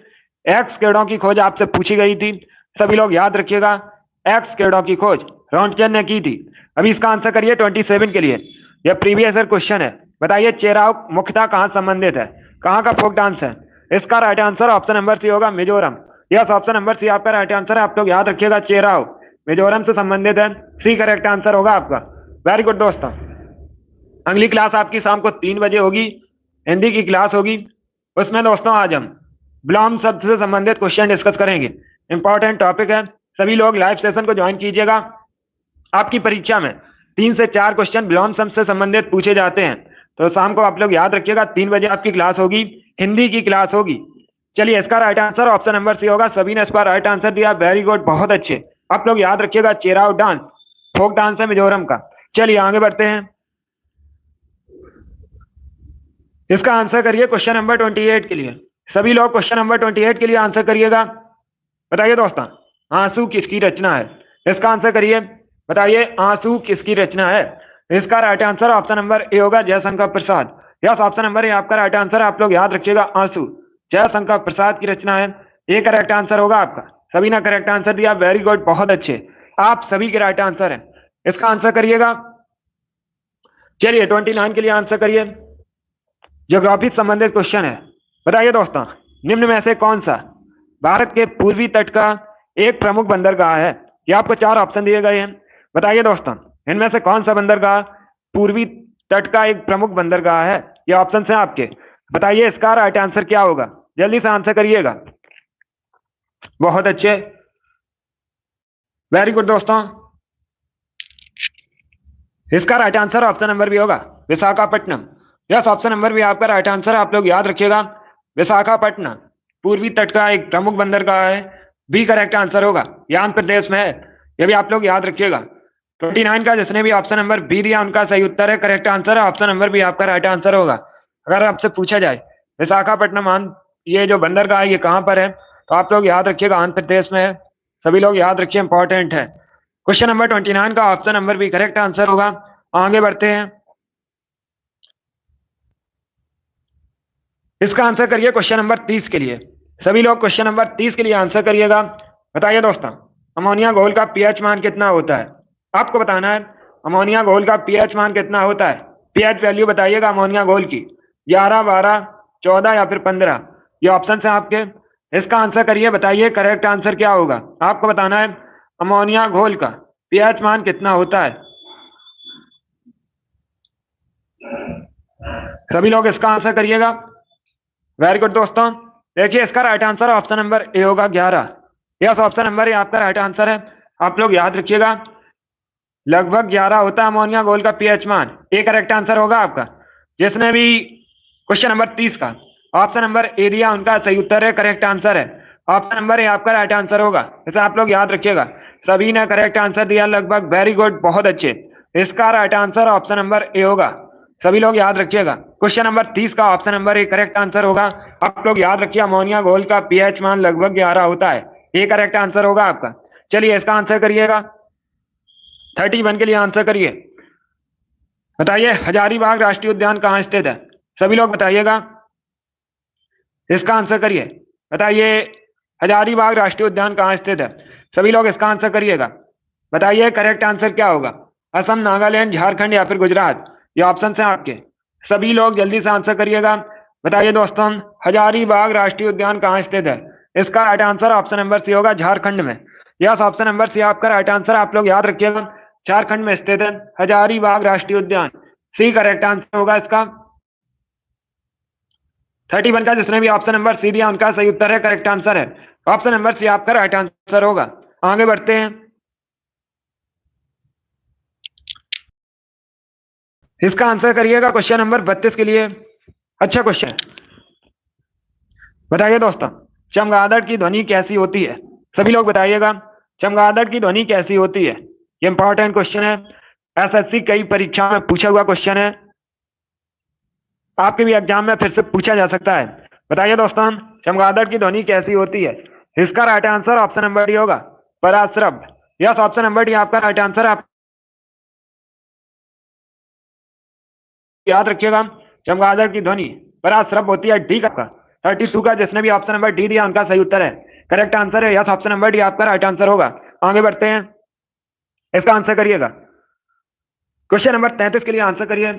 एक्स किरणों की खोज आपसे पूछी गई थी, सभी लोग याद रखिएगा, एक्स किरणों की खोज रोंटगन ने की थी। अभी इसका आंसर करिए 27 के लिए, यह प्रीवियस ईयर क्वेश्चन है। बताइए चेराव मुख्यतः कहां संबंधित है, कहां का फोक डांस है? इसका right answer option number C होगा, Mizoram. Yes, option number C आपका राइट आंसर है, आप लोग याद रखिएगा, चेराव मिजोरम से संबंधित है, सी करेक्ट आंसर होगा आपका। वेरी गुड दोस्तों, अगली क्लास आपकी शाम को 3 बजे होगी, हिंदी की क्लास होगी। उसमें दोस्तों आज हम ब्लॉम शब्द से संबंधित क्वेश्चन डिस्कस करेंगे, इंपॉर्टेंट टॉपिक है। सभी लोग लाइव सेशन को ज्वाइन कीजिएगा। आपकी परीक्षा में 3 से 4 क्वेश्चन ब्लॉम शब्द से संबंधित पूछे जाते हैं, तो शाम को आप लोग याद रखिएगा 3 बजे आपकी क्लास होगी, हिंदी की क्लास होगी। चलिए इसका right answer option number C होगा, सभी ने इस पर राइट आंसर दिया, वेरी गुड, बहुत अच्छे। आप लोग याद रखिएगा, चेराव डांस फोक डांस है मिजोरम का। चलिए आगे बढ़ते हैं, इसका आंसर करिए क्वेश्चन नंबर 28 के लिए। सभी लोग क्वेश्चन नंबर 28 के लिए आंसर करिएगा। बताइए दोस्तों, आंसू किसकी रचना है? इसका आंसर करिए। बताइए आंसू किसकी रचना है? इसका right answer option number A होगा, Jaishankar Prasad. Yes, option number A आपका राइट आंसर, आप लोग याद रखिएगा, आंसू जयशंकर प्रसाद की रचना है, ये करेक्ट आंसर होगा आपका। सभी ने करेक्ट आंसर दिया, वेरी गुड, बहुत अच्छे, आप सभी के राइट आंसर है। इसका आंसर करिएगा। चलिए 29 के लिए आंसर करिए, ज्योग्राफी संबंधित क्वेश्चन है। बताइए दोस्तों, निम्न में से कौन सा भारत के पूर्वी तट का एक प्रमुख बंदरगाह है? ये आपको 4 ऑप्शन दिए गए हैं। बताइए दोस्तों, इनमें से कौन सा बंदरगाह पूर्वी तट का एक प्रमुख बंदरगाह है? ये ऑप्शन है आपके। बताइए इसका राइट आंसर क्या होगा, जल्दी से आंसर करिएगा। बहुत अच्छे, वेरी गुड दोस्तों, इसका राइट आंसर ऑप्शन नंबर भी होगा, विशाखापट्टनम। यस, ऑप्शन नंबर भी आपका राइट आंसर है, आप लोग याद रखिएगा, विशाखापट्टनम पूर्वी तट का एक प्रमुख बंदरगाह है, बी करेक्ट आंसर होगा, ये आंध्र प्रदेश में है, ये भी आप लोग याद रखिएगा। 29 का जिसने भी ऑप्शन नंबर बी दिया उनका सही उत्तर है, करेक्ट आंसर है, ऑप्शन नंबर भी आपका राइट आंसर होगा। अगर आपसे पूछा जाए विशाखापट्टनम ये जो बंदरगाह है ये कहां पर है, तो आप लोग याद रखिएगा आंध्र प्रदेश में है, सभी लोग याद रखिए, इंपॉर्टेंट है। क्वेश्चन नंबर 29 का ऑप्शन नंबर भी करेक्ट आंसर होगा। आगे बढ़ते हैं, इसका आंसर करिए क्वेश्चन नंबर 30 के लिए। सभी लोग क्वेश्चन नंबर 30 के लिए आंसर करिएगा। बताइए दोस्तों, अमोनिया घोल का पीएच मान कितना होता है? आपको बताना है अमोनिया घोल का पीएच मान कितना होता है, पीएच वैल्यू बताइएगा अमोनिया घोल की, 11, 12, 14 या फिर 15, ये ऑप्शन है आपके। इसका आंसर करिए, बताइए करेक्ट आंसर क्या होगा। आपको बताना है अमोनिया घोल का पीएच मान कितना होता है। सभी लोग इसका आंसर करिएगा। वेरी गुड दोस्तों, देखिए इसका right answer option number A होगा 11। यस, ऑप्शन नंबर ए आपका राइट आंसर है। आप लोग याद रखिएगा, लगभग 11 होता है अमोनिया घोल का पीएच मान। ए करेक्ट आंसर होगा आपका। जिसने भी क्वेश्चन नंबर 30 का ऑप्शन नंबर ए दिया उनका सही उत्तर है, करेक्ट आंसर है। ऑप्शन नंबर ए आपका राइट आंसर होगा। इसे आप लोग याद रखिएगा, सभी ने करेक्ट आंसर दिया लगभग। वेरी गुड, बहुत अच्छे। इसका right answer option number A होगा। सभी लोग याद रखिएगा, क्वेश्चन नंबर 30 का option number A correct answer होगा। आप लोग याद रखिए, अमोनिया घोल का पीएच मान लगभग 11 होता है। ए करेक्ट आंसर होगा आपका। चलिए इसका आंसर करिएगा। 31 के लिए आंसर करिए। बताइए हजारीबाग राष्ट्रीय उद्यान कहाँ स्थित है? सभी लोग बताइएगा, इसका आंसर करिए। बताइए हजारीबाग राष्ट्रीय उद्यान कहाँ स्थित है? सभी लोग इसका आंसर करिएगा। बताइए करेक्ट आंसर क्या होगा? असम, नागालैंड, झारखंड या फिर गुजरात? ये ऑप्शन है आपके। सभी लोग जल्दी से आंसर करिएगा। बताइए दोस्तों, हजारीबाग राष्ट्रीय उद्यान कहाँ स्थित है? इसका right answer option number C होगा, झारखंड में। यस, ऑप्शन नंबर सी आपका राइट आंसर। आप लोग याद रखिएगा, झारखंड में स्थित है हजारीबाग राष्ट्रीय उद्यान। सी करेक्ट आंसर होगा इसका। 31 का जिसने भी ऑप्शन नंबर सी दिया उनका सही उत्तर है, करेक्ट आंसर है। ऑप्शन नंबर सी आपका राइट आंसर होगा। आगे बढ़ते हैं, इसका आंसर करिएगा क्वेश्चन नंबर 32 के लिए। अच्छा क्वेश्चन, बताइए दोस्तों, चमगादड़ की ध्वनि कैसी होती है? सभी लोग बताइएगा, चमगादड़ की ध्वनि कैसी होती है? ये इंपॉर्टेंट क्वेश्चन है, एसएससी कई परीक्षा में पूछा हुआ क्वेश्चन है, आपके भी एग्जाम में फिर से पूछा जा सकता है। बताइए दोस्तों, चमगादड़ की ध्वनि कैसी होती है? इसका right answer option number D होगा, पराश्रव। यस, ऑप्शन नंबर डी आपका राइट आंसर। आप याद रखिएगा, चमगादड़ की ध्वनि पराश्रव होती है। डी का 32 का जिसने भी ऑप्शन नंबर डी दिया उनका सही उत्तर है, करेक्ट आंसर है। यस, ऑप्शन नंबर डी आपका राइट आंसर होगा। आगे बढ़ते हैं, इसका आंसर करिएगा। क्वेश्चन नंबर 33 के लिए आंसर करिए।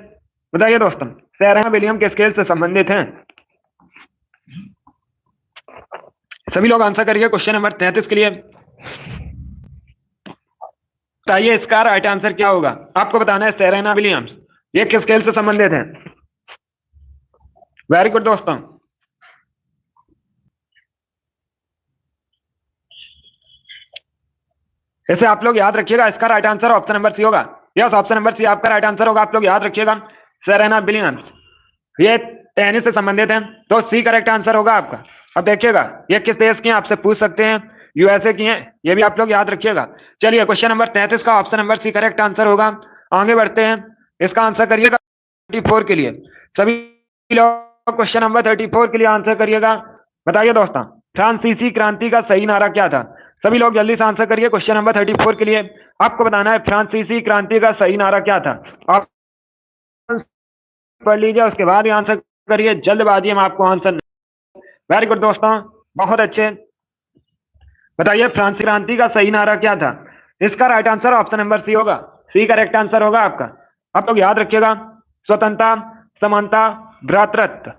बताइए दोस्तों, सेरेना विलियम के स्केल से संबंधित हैं? सभी लोग आंसर करिए क्वेश्चन नंबर 33 के लिए। बताइए इसका राइट आंसर क्या होगा? आपको बताना है सेरेना विलियम्स ये किस स्केल से संबंधित है। वेरी गुड दोस्तों, इसे आप लोग याद रखिएगा। इसका right answer option number C होगा। यस, ऑप्शन नंबर सी आपका राइट आंसर होगा। आप लोग याद रखिएगा, सेरेना विलियम्स ये टेनिस से संबंधित हैं, तो सी करेक्ट आंसर होगा आपका। अब देखिएगा, ये किस देश की हैं आपसे पूछ सकते हैं, यूएसए की हैं, ये भी आप लोग याद रखिएगा। चलिए क्वेश्चन नंबर 33 का option number C correct answer होगा। आगे बढ़ते हैं, इसका आंसर करिएगा 34 के लिए। सभी लोग क्वेश्चन नंबर 34 के लिए आंसर करिएगा। बताइए दोस्तों, फ्रांसीसी क्रांति का सही नारा क्या था? सभी लोग जल्दी से आंसर करिए क्वेश्चन नंबर 34 के लिए। आपको बताना है फ्रांसीसी क्रांति का सही नारा क्या था। आप पढ़ लीजिए, उसके बाद ही आंसर करिए, जल्दबाजी में आपको आंसर। वेरी गुड दोस्तों, बहुत अच्छे। बताइए फ्रांसीसी क्रांति का सही नारा क्या था? इसका right answer option number C होगा। सी करेक्ट आंसर होगा आपका। आप लोग याद रखिएगा, स्वतंत्रता, समानता, भ्रातृत्व,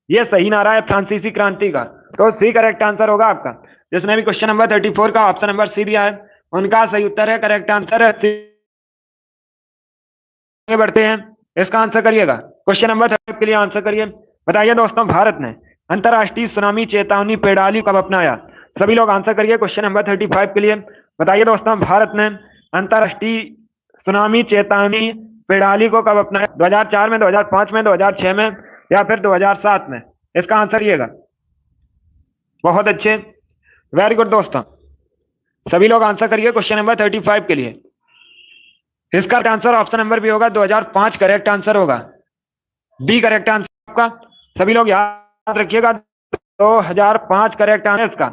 ये सही नारा है फ्रांसीसी क्रांति का, तो सी करेक्ट आंसर होगा आपका। जिसने भी क्वेश्चन नंबर 34 का ऑप्शन नंबर सी दिया है उनका सही उत्तर है, करेक्ट आंसर है। आगे बढ़ते हैं, इसका आंसर करिएगा। क्वेश्चन नंबर 35 के लिए आंसर करिए। बताइए दोस्तों, भारत ने अंतरराष्ट्रीय सुनामी चेतावनी प्रणाली कब अपनाया? सभी लोग आंसर करिए क्वेश्चन नंबर 35 के लिए। बताइए दोस्तों, भारत ने अंतरराष्ट्रीय सुनामी चेतावनी प्रणाली को कब अपनाया? 2004 में, 2005 में, 2006 में या फिर 2007 में? इसका आंसर करिएगा। बहुत अच्छे, वेरी गुड दोस्तों, सभी लोग आंसर करिए क्वेश्चन नंबर 35 के लिए। इसका आंसर ऑप्शन नंबर भी होगा 2005 करेक्ट आंसर होगा। बी करेक्ट आंसर आपका। सभी लोग याद रखिएगा, 2005 करेक्ट आंसर इसका।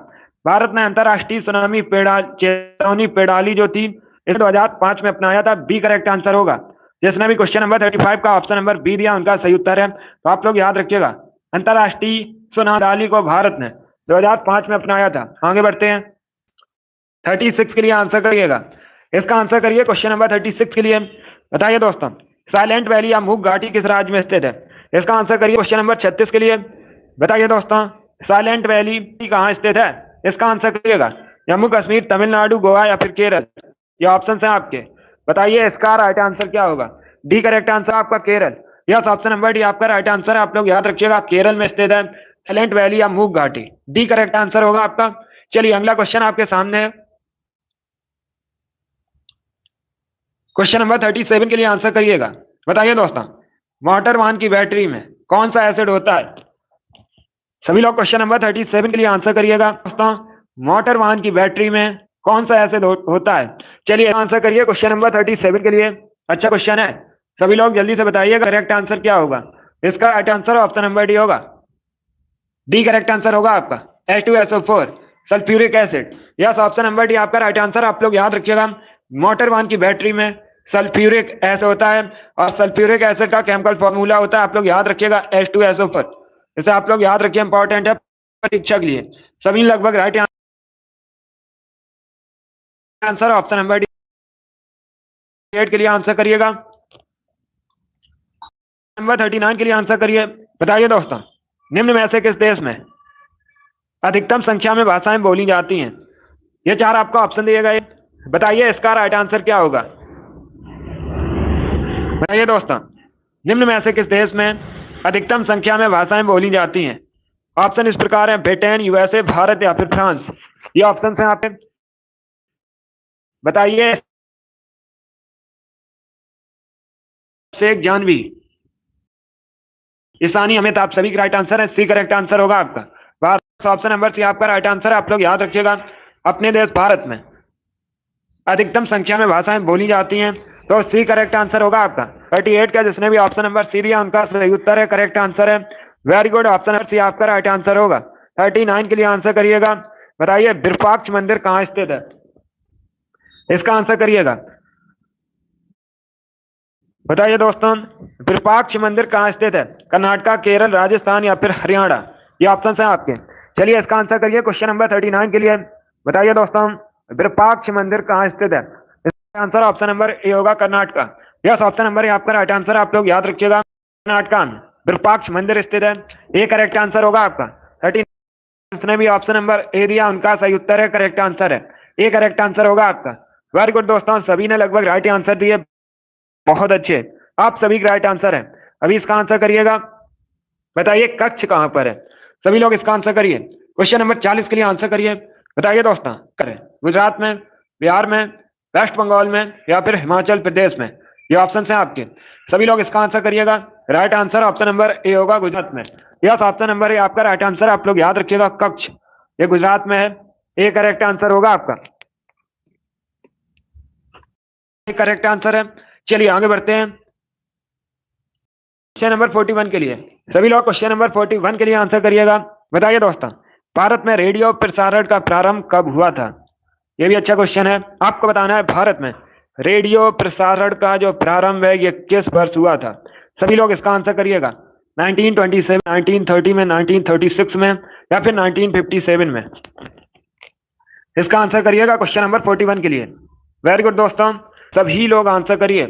भारत ने अंतरराष्ट्रीय सुनामी चेतावनी प्रणाली जो थी इसे 2005 में अपनाया था। बी करेक्ट आंसर होगा। जिसने भी क्वेश्चन नंबर 35 का ऑप्शन नंबर बी दिया उनका सही उत्तर है, तो आप लोग याद रखिएगा, अंतरराष्ट्रीय सुनामी प्रणाली को भारत ने 2005 में अपनाया था। आगे बढ़ते हैं, 36 के लिए आंसर करिएगा। इसका आंसर करिए क्वेश्चन नंबर 36 के लिए। बताइए दोस्तों, साइलेंट वैली या मूक घाटी किस राज्य में स्थित है? इसका आंसर करिए क्वेश्चन नंबर 36 के लिए। बताइए दोस्तों, साइलेंट वैली कहाँ स्थित है? इसका आंसर करिएगा। जम्मू कश्मीर, तमिलनाडु, गोवा या फिर केरल? ये ऑप्शन है आपके। बताइए इसका राइट आंसर क्या होगा? डी करेक्ट आंसर आपका, Kerala. Yes, option number D आपका राइट आंसर है। आप लोग याद रखिएगा, केरल में स्थित है साइलेंट वैली या मूक घाटी। डी करेक्ट आंसर होगा आपका। चलिए अगला क्वेश्चन आपके सामने है। क्वेश्चन नंबर 37 के लिए आंसर करिएगा। बताइए दोस्तों, वाटर वाहन की बैटरी में कौन सा एसिड होता है? सभी लोग क्वेश्चन नंबर 37 के लिए आंसर करिएगा। दोस्तों, मोटर वाहन की बैटरी में कौन सा एसिड होता है? चलिए आंसर करिए क्वेश्चन नंबर 37 के लिए। अच्छा क्वेश्चन है, सभी लोग जल्दी से बताइएगा करेक्ट आंसर क्या होगा। इसका right answer option number D होगा। डी करेक्ट आंसर होगा आपका। H2SO4 sulphuric acid. Yes, option number D आपका राइट आंसर। आप लोग याद रखिएगा, मोटर वाहन की बैटरी में सल्फ्यूरिक एसिड होता है और सल्फ्यूरिक एसिड का केमिकल फॉर्मूला होता है, आप लोग याद रखिएगा, H2SO4। इसे आप लोग याद रखिए, इंपॉर्टेंट है परीक्षा के लिए। सभी लगभग right answer option number D 8 के लिए आंसर करिएगा। नंबर 39 के लिए आंसर करिए। बताइए दोस्तों, निम्न में से किस देश में अधिकतम संख्या में भाषाएं बोली जाती हैं? ये चार आपको ऑप्शन दिए गए, बताइए इसका राइट आंसर क्या होगा। बताइए दोस्तों, निम्न में से किस देश में अधिकतम संख्या में भाषाएं बोली जाती हैं? ऑप्शन इस प्रकार है, ब्रिटेन, यूएसए, भारत या फिर फ्रांस। ये ऑप्शन है आप बताइए। शेख जानवी, ईशानी अमित, आप सभी का राइट आंसर है। सी करेक्ट आंसर होगा आपका। भारत, ऑप्शन नंबर सी आपका राइट आंसर है। आप लोग याद रखिएगा, अपने देश भारत में अधिकतम संख्या में भाषाएं बोली जाती हैं, तो सी करेक्ट आंसर होगा आपका। 38 का जिसने भी ऑप्शन नंबर सी दिया उनका सही उत्तर है, करेक्ट आंसर है। Very good, option number C आपका राइट आंसर होगा। 39 के लिए आंसर करिएगा। बताइए विरूपाक्ष मंदिर कहाँ स्थित है? इसका आंसर करिएगा। बताइए दोस्तों, विरूपाक्ष मंदिर कहाँ स्थित है? कर्नाटक, केरल, राजस्थान या फिर हरियाणा। ये ऑप्शन है आपके। चलिए इसका आंसर करिए क्वेश्चन नंबर 39 के लिए। बताइए दोस्तों, विरूपाक्ष मंदिर कहाँ स्थित है? इसका आंसर ऑप्शन नंबर ए होगा, Karnataka. Yes, option number A आपका राइट आंसर। आप लोग याद रखिएगा, कर्नाटक में विरूपाक्ष मंदिर स्थित है। ए करेक्ट आंसर होगा आपका। 39 जिसने भी ऑप्शन नंबर ए दिया उनका सही उत्तर है, करेक्ट आंसर है। ए करेक्ट आंसर होगा आपका। वेरी गुड दोस्तों, सभी ने लगभग राइट आंसर दिए, बहुत अच्छे, आप सभी का राइट आंसर है। अभी इसका आंसर करिएगा। बताइए कच्छ कहां पर है? सभी लोग इसका आंसर करिए। क्वेश्चन नंबर 40 के लिए आंसर करिए। बताइए दोस्तों, करें गुजरात में, बिहार में, वेस्ट बंगाल में या फिर हिमाचल प्रदेश में? ये ऑप्शन है आपके। सभी लोग इसका आंसर करिएगा। Right answer option number A होगा, गुजरात में। यस, ऑप्शन नंबर ए आपका राइट आंसर। आप लोग याद रखिएगा, कच्छ ये गुजरात में है। ए करेक्ट आंसर होगा आपका, करेक्ट आंसर है। चलिए आगे बढ़ते हैं क्वेश्चन नंबर 41 के लिए। सभी लोग क्वेश्चन नंबर 41 के लिए आंसर करिएगा। बताइए दोस्तों, भारत में रेडियो प्रसारण का प्रारंभ कब हुआ था? यह भी अच्छा क्वेश्चन है। आपको बताना है भारत में रेडियो प्रसारण का जो प्रारंभ है ये किस वर्ष हुआ था? सभी लोग इसका आंसर करिएगा। 1927, 1930 में, 1936 में या फिर 1957 में? इसका आंसर करिएगा क्वेश्चन नंबर 41 के लिए। वेरी गुड दोस्तों, सभी लोग आंसर करिए।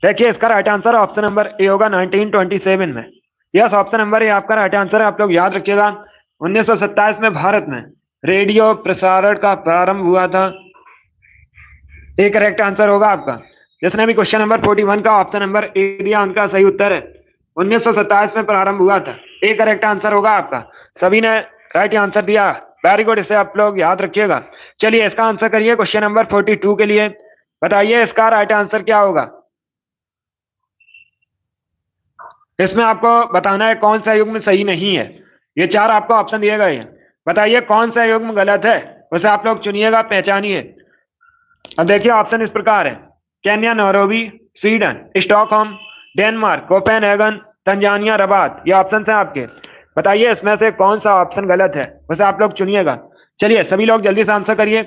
देखिए इसका right answer option number A होगा, 1927 में। यस, ऑप्शन नंबर ए आपका राइट आंसर है। आप लोग याद रखिएगा, 1927 में भारत में रेडियो प्रसारण का प्रारंभ हुआ था। ए करेक्ट आंसर होगा आपका। जिसने भी क्वेश्चन नंबर 41 का ऑप्शन नंबर ए दिया उनका सही उत्तर है, 1927 में प्रारंभ हुआ था। ए करेक्ट आंसर होगा आपका। सभी ने राइट आंसर दिया, वेरी गुड, इसे आप लोग याद रखिएगा। चलिए इसका आंसर करिए क्वेश्चन नंबर 42 के लिए। बताइए इसका राइट आंसर क्या होगा। इसमें आपको बताना है कौन सा युग्म सही नहीं है। ये चार आपको ऑप्शन दिए गए हैं, बताइए कौन सा युग्म गलत है, उसे आप लोग चुनिएगा, पहचानिए। अब देखिए ऑप्शन इस प्रकार है, Kenya, Nairobi, Sweden, Stockholm, Denmark, Copenhagen, Tanzania, Rabat. ये ऑप्शन है आपके। बताइए इसमें से कौन सा ऑप्शन गलत है, उसे आप लोग चुनिएगा। चलिए सभी लोग जल्दी से आंसर करिए।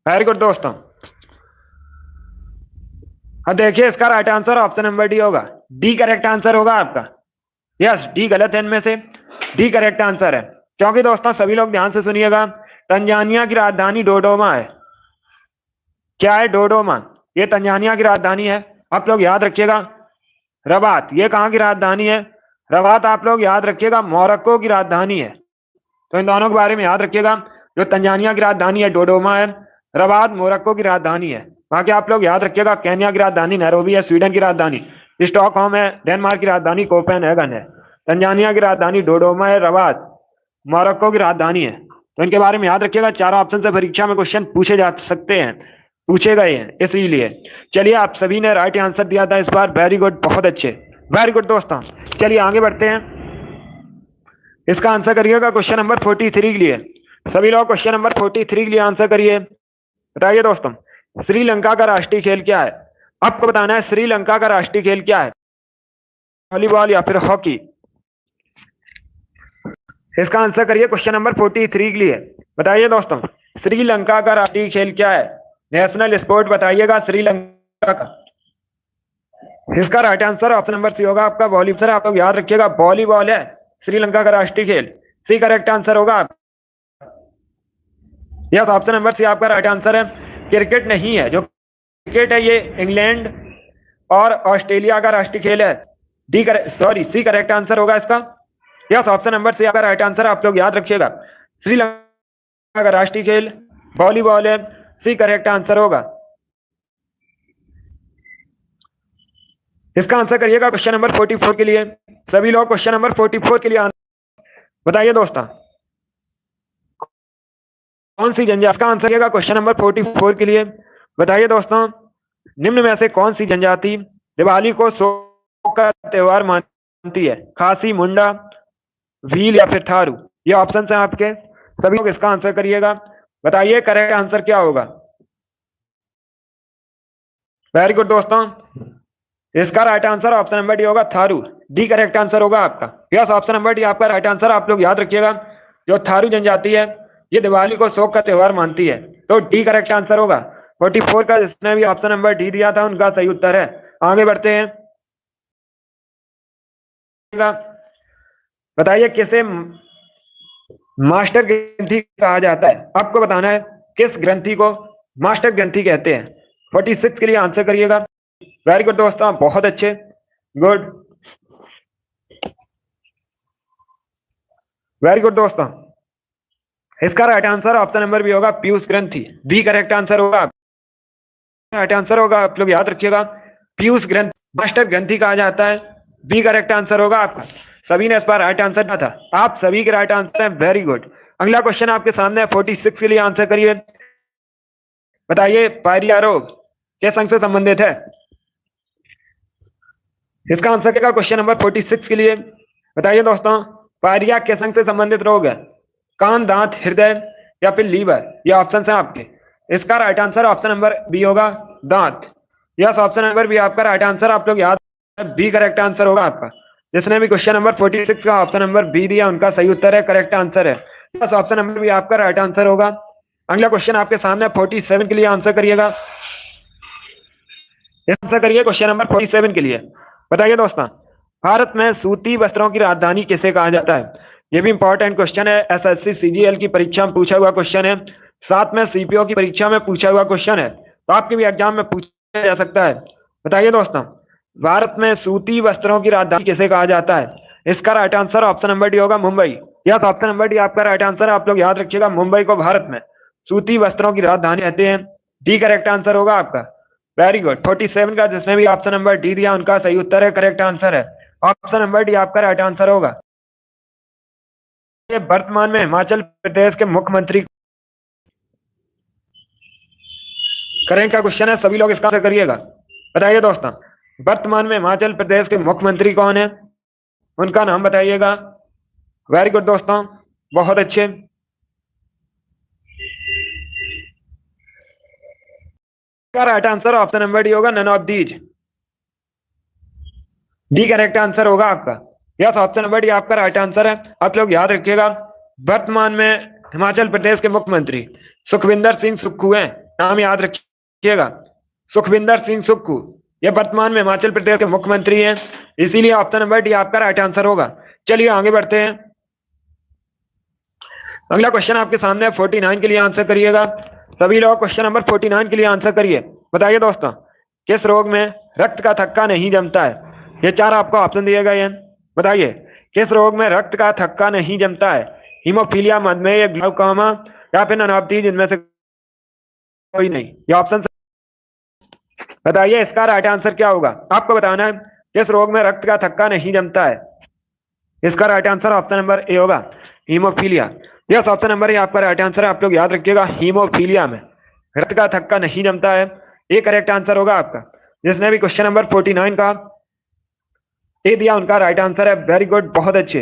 वेरी गुड दोस्तों, अब देखिए इसका right answer option number D होगा। डी करेक्ट आंसर होगा आपका। यस, डी गलत है इनमें से, डी करेक्ट आंसर है। क्योंकि दोस्तों सभी लोग ध्यान से सुनिएगा, तंजानिया की राजधानी डोडोमा है। क्या है? डोडोमा, ये तंजानिया की राजधानी है। आप लोग याद रखिएगा। रबात, ये कहाँ की राजधानी है? रबात आप लोग याद रखिएगा, मोरक्को की राजधानी है। तो इन दोनों के बारे में याद रखिएगा। जो तंजानिया की राजधानी है डोडोमा है, रबात मोरक्को की राजधानी है। बाकी आप लोग याद रखिएगा, केन्या की राजधानी नैरोबी है, स्वीडन की राजधानी स्टॉकहोम है, डेनमार्क की राजधानी कोपेनहेगन है, तंजानिया की राजधानी डोडोमा है, रबात मोरक्को की राजधानी है। तो इनके बारे में याद रखिएगा, चारों ऑप्शन से परीक्षा में क्वेश्चन पूछे जा सकते हैं, पूछे गए हैं इसीलिए। चलिए आप सभी ने राइट आंसर दिया था इस बार, वेरी गुड, बहुत अच्छे, वेरी गुड दोस्तों। चलिए आगे बढ़ते हैं, इसका आंसर करिएगा क्वेश्चन नंबर 43 के लिए। सभी लोग क्वेश्चन नंबर 43 के लिए आंसर करिए। बताइए दोस्तों, श्रीलंका का राष्ट्रीय खेल क्या है? आपको बताना है श्रीलंका का राष्ट्रीय खेल क्या है, वॉलीबॉल या फिर हॉकी। इसका आंसर करिए क्वेश्चन नंबर 43 के लिए। बताइए दोस्तों, श्रीलंका का राष्ट्रीय खेल क्या है? नेशनल स्पोर्ट बताइएगा श्रीलंका का। इसका right answer option number C होगा आपका वॉलीबॉल। सर आप लोग याद रखिएगा, वॉलीबॉल है श्रीलंका का राष्ट्रीय खेल, सी करेक्ट आंसर होगा। यस, ऑप्शन नंबर सी आपका राइट आंसर है। क्रिकेट नहीं है, जो क्रिकेट है ये इंग्लैंड और ऑस्ट्रेलिया का राष्ट्रीय खेल है। D sorry C correct answer होगा इसका। यस, ऑप्शन नंबर सी आपका राइट आंसर, आप लोग याद रखिएगा। श्रीलंका का राष्ट्रीय खेल वॉलीबॉल है, सी करेक्ट आंसर होगा। इसका आंसर करिएगा क्वेश्चन नंबर 44 के लिए। सभी लोग क्वेश्चन नंबर 44 के लिए बताइए दोस्तों, कौन सी जनजाति का आंसर करिएगा क्वेश्चन नंबर 44 के लिए। बताइए दोस्तों, निम्न में से कौन सी जनजाति दिवाली को शोक का त्योहार मानती है? खासी, मुंडा, भील या फिर थारू। ये ऑप्शन है आपके, सभी लोग इसका आंसर करिएगा। बताइए करेक्ट आंसर क्या होगा। वेरी गुड दोस्तों, इसका right answer option number D होगा, थारू। डी करेक्ट आंसर होगा आपका। यस, ऑप्शन नंबर डी आपका राइट आंसर, आप लोग याद रखिएगा। जो थारू जनजाति है ये दिवाली को शोक का त्योहार मानती है, तो डी करेक्ट आंसर होगा। 44 का जिसने भी ऑप्शन नंबर डी दिया था उनका सही उत्तर है। आगे बढ़ते हैं, बताइए किसे मास्टर ग्रंथि कहा जाता है? आपको बताना है किस ग्रंथि को मास्टर ग्रंथि कहते हैं। 46 के लिए आंसर करिएगा। वेरी गुड दोस्तों, बहुत अच्छे, गुड, वेरी गुड दोस्तों। इसका right answer option number B होगा, पीयूष ग्रंथि। बी करेक्ट आंसर होगा, राइट आंसर होगा, आप लोग याद रखिएगा। पीयूष ग्रंथि मास्टर ग्रंथि कहा जाता है, बी करेक्ट आंसर होगा आपका। सभी ने इस बार राइट आंसर दिया था, आप सभी के राइट आंसर है, वेरी गुड। अगला क्वेश्चन आपके सामने है, 46 के लिए आंसर करिए। बताइए पायरिया रोग किस अंग से संबंधित है? इसका आंसर क्या क्वेश्चन नंबर 46 के लिए। बताइए दोस्तों, पायरिया किस अंग से संबंधित रोग है? कान, दांत, हृदय या फिर लीवर। ये ऑप्शन है आपके। इसका right answer option number B होगा, दांत। यस, ऑप्शन नंबर बी आपका राइट आंसर, आप लोग याद, बी करेक्ट आंसर होगा आपका। जिसने भी क्वेश्चन नंबर 46 का ऑप्शन नंबर बी दिया उनका सही उत्तर है, करेक्ट आंसर है। यस, ऑप्शन नंबर बी आपका राइट आंसर होगा। अगला क्वेश्चन आपके सामने 47 के लिए आंसर करिएगा। आंसर करिए क्वेश्चन नंबर 47 के लिए। बताइए दोस्तों, भारत में सूती वस्त्रों की राजधानी किसे कहा जाता है? ये भी इंपॉर्टेंट क्वेश्चन है, एसएससी सीजीएल की परीक्षा में पूछा हुआ क्वेश्चन है, साथ में सीपीओ की परीक्षा में पूछा हुआ क्वेश्चन है, तो आपके भी एग्जाम में पूछा जा सकता है। बताइए दोस्तों, भारत में सूती वस्त्रों की राजधानी किसे कहा जाता है? इसका right answer option number D होगा, Mumbai. Yes, option number D आपका राइट आंसर, आप लोग याद रखिएगा, मुंबई को भारत में सूती वस्त्रों की राजधानी कहते हैं। डी करेक्ट आंसर होगा आपका। वेरी गुड, 47 का जिसने भी ऑप्शन नंबर डी दिया उनका सही उत्तर है, करेक्ट आंसर है। ऑप्शन नंबर डी आपका राइट आंसर होगा। वर्तमान में हिमाचल प्रदेश के मुख्यमंत्री करेंट का क्वेश्चन है, सभी लोग इसका आंसर करिएगा। बताइए दोस्तों, वर्तमान में हिमाचल प्रदेश के मुख्यमंत्री कौन है? उनका नाम बताइएगा। वेरी गुड दोस्तों, बहुत अच्छे। Right answer option number D होगा, none of these. D correct answer होगा आपका। यस, ऑप्शन नंबर डी आपका राइट आंसर है, आप लोग याद रखिएगा। वर्तमान में हिमाचल प्रदेश के मुख्यमंत्री सुखविंदर सिंह सुक्खू हैं, नाम याद रखिएगा, सुखविंदर सिंह सुक्खू। ये वर्तमान में हिमाचल प्रदेश के मुख्यमंत्री हैं, इसीलिए ऑप्शन नंबर डी आपका राइट आंसर होगा। चलिए आगे बढ़ते हैं, अगला क्वेश्चन आपके सामने 49 के लिए आंसर करिएगा। सभी लोग क्वेश्चन नंबर 49 के लिए आंसर करिए। बताइए दोस्तों, किस रोग में रक्त का थक्का नहीं जमता है? ये चार आपको ऑप्शन दिए गए हैं। बताइए किस रोग में रक्त का थक्का नहीं जमता है? हीमोफीलिया, मधुमेह, ग्लाउकोमा या फिर नन ऑफ दीज, इनमें से कोई नहीं। ये ऑप्शन बताइए, इसका राइट आंसर क्या होगा? आपको बताना है किस रोग में रक्त का थक्का नहीं जमता है? इसका right answer option number A होगा, haemophilia. Yes, option number A आपका राइट आंसर है। आप लोग याद रखिएगा, हीमोफीलिया में रक्त का थक्का नहीं जमता है। ये करेक्ट आंसर होगा आपका। जिसने भी क्वेश्चन नंबर 49 का ए दिया उनका राइट आंसर है। वेरी गुड, बहुत अच्छे,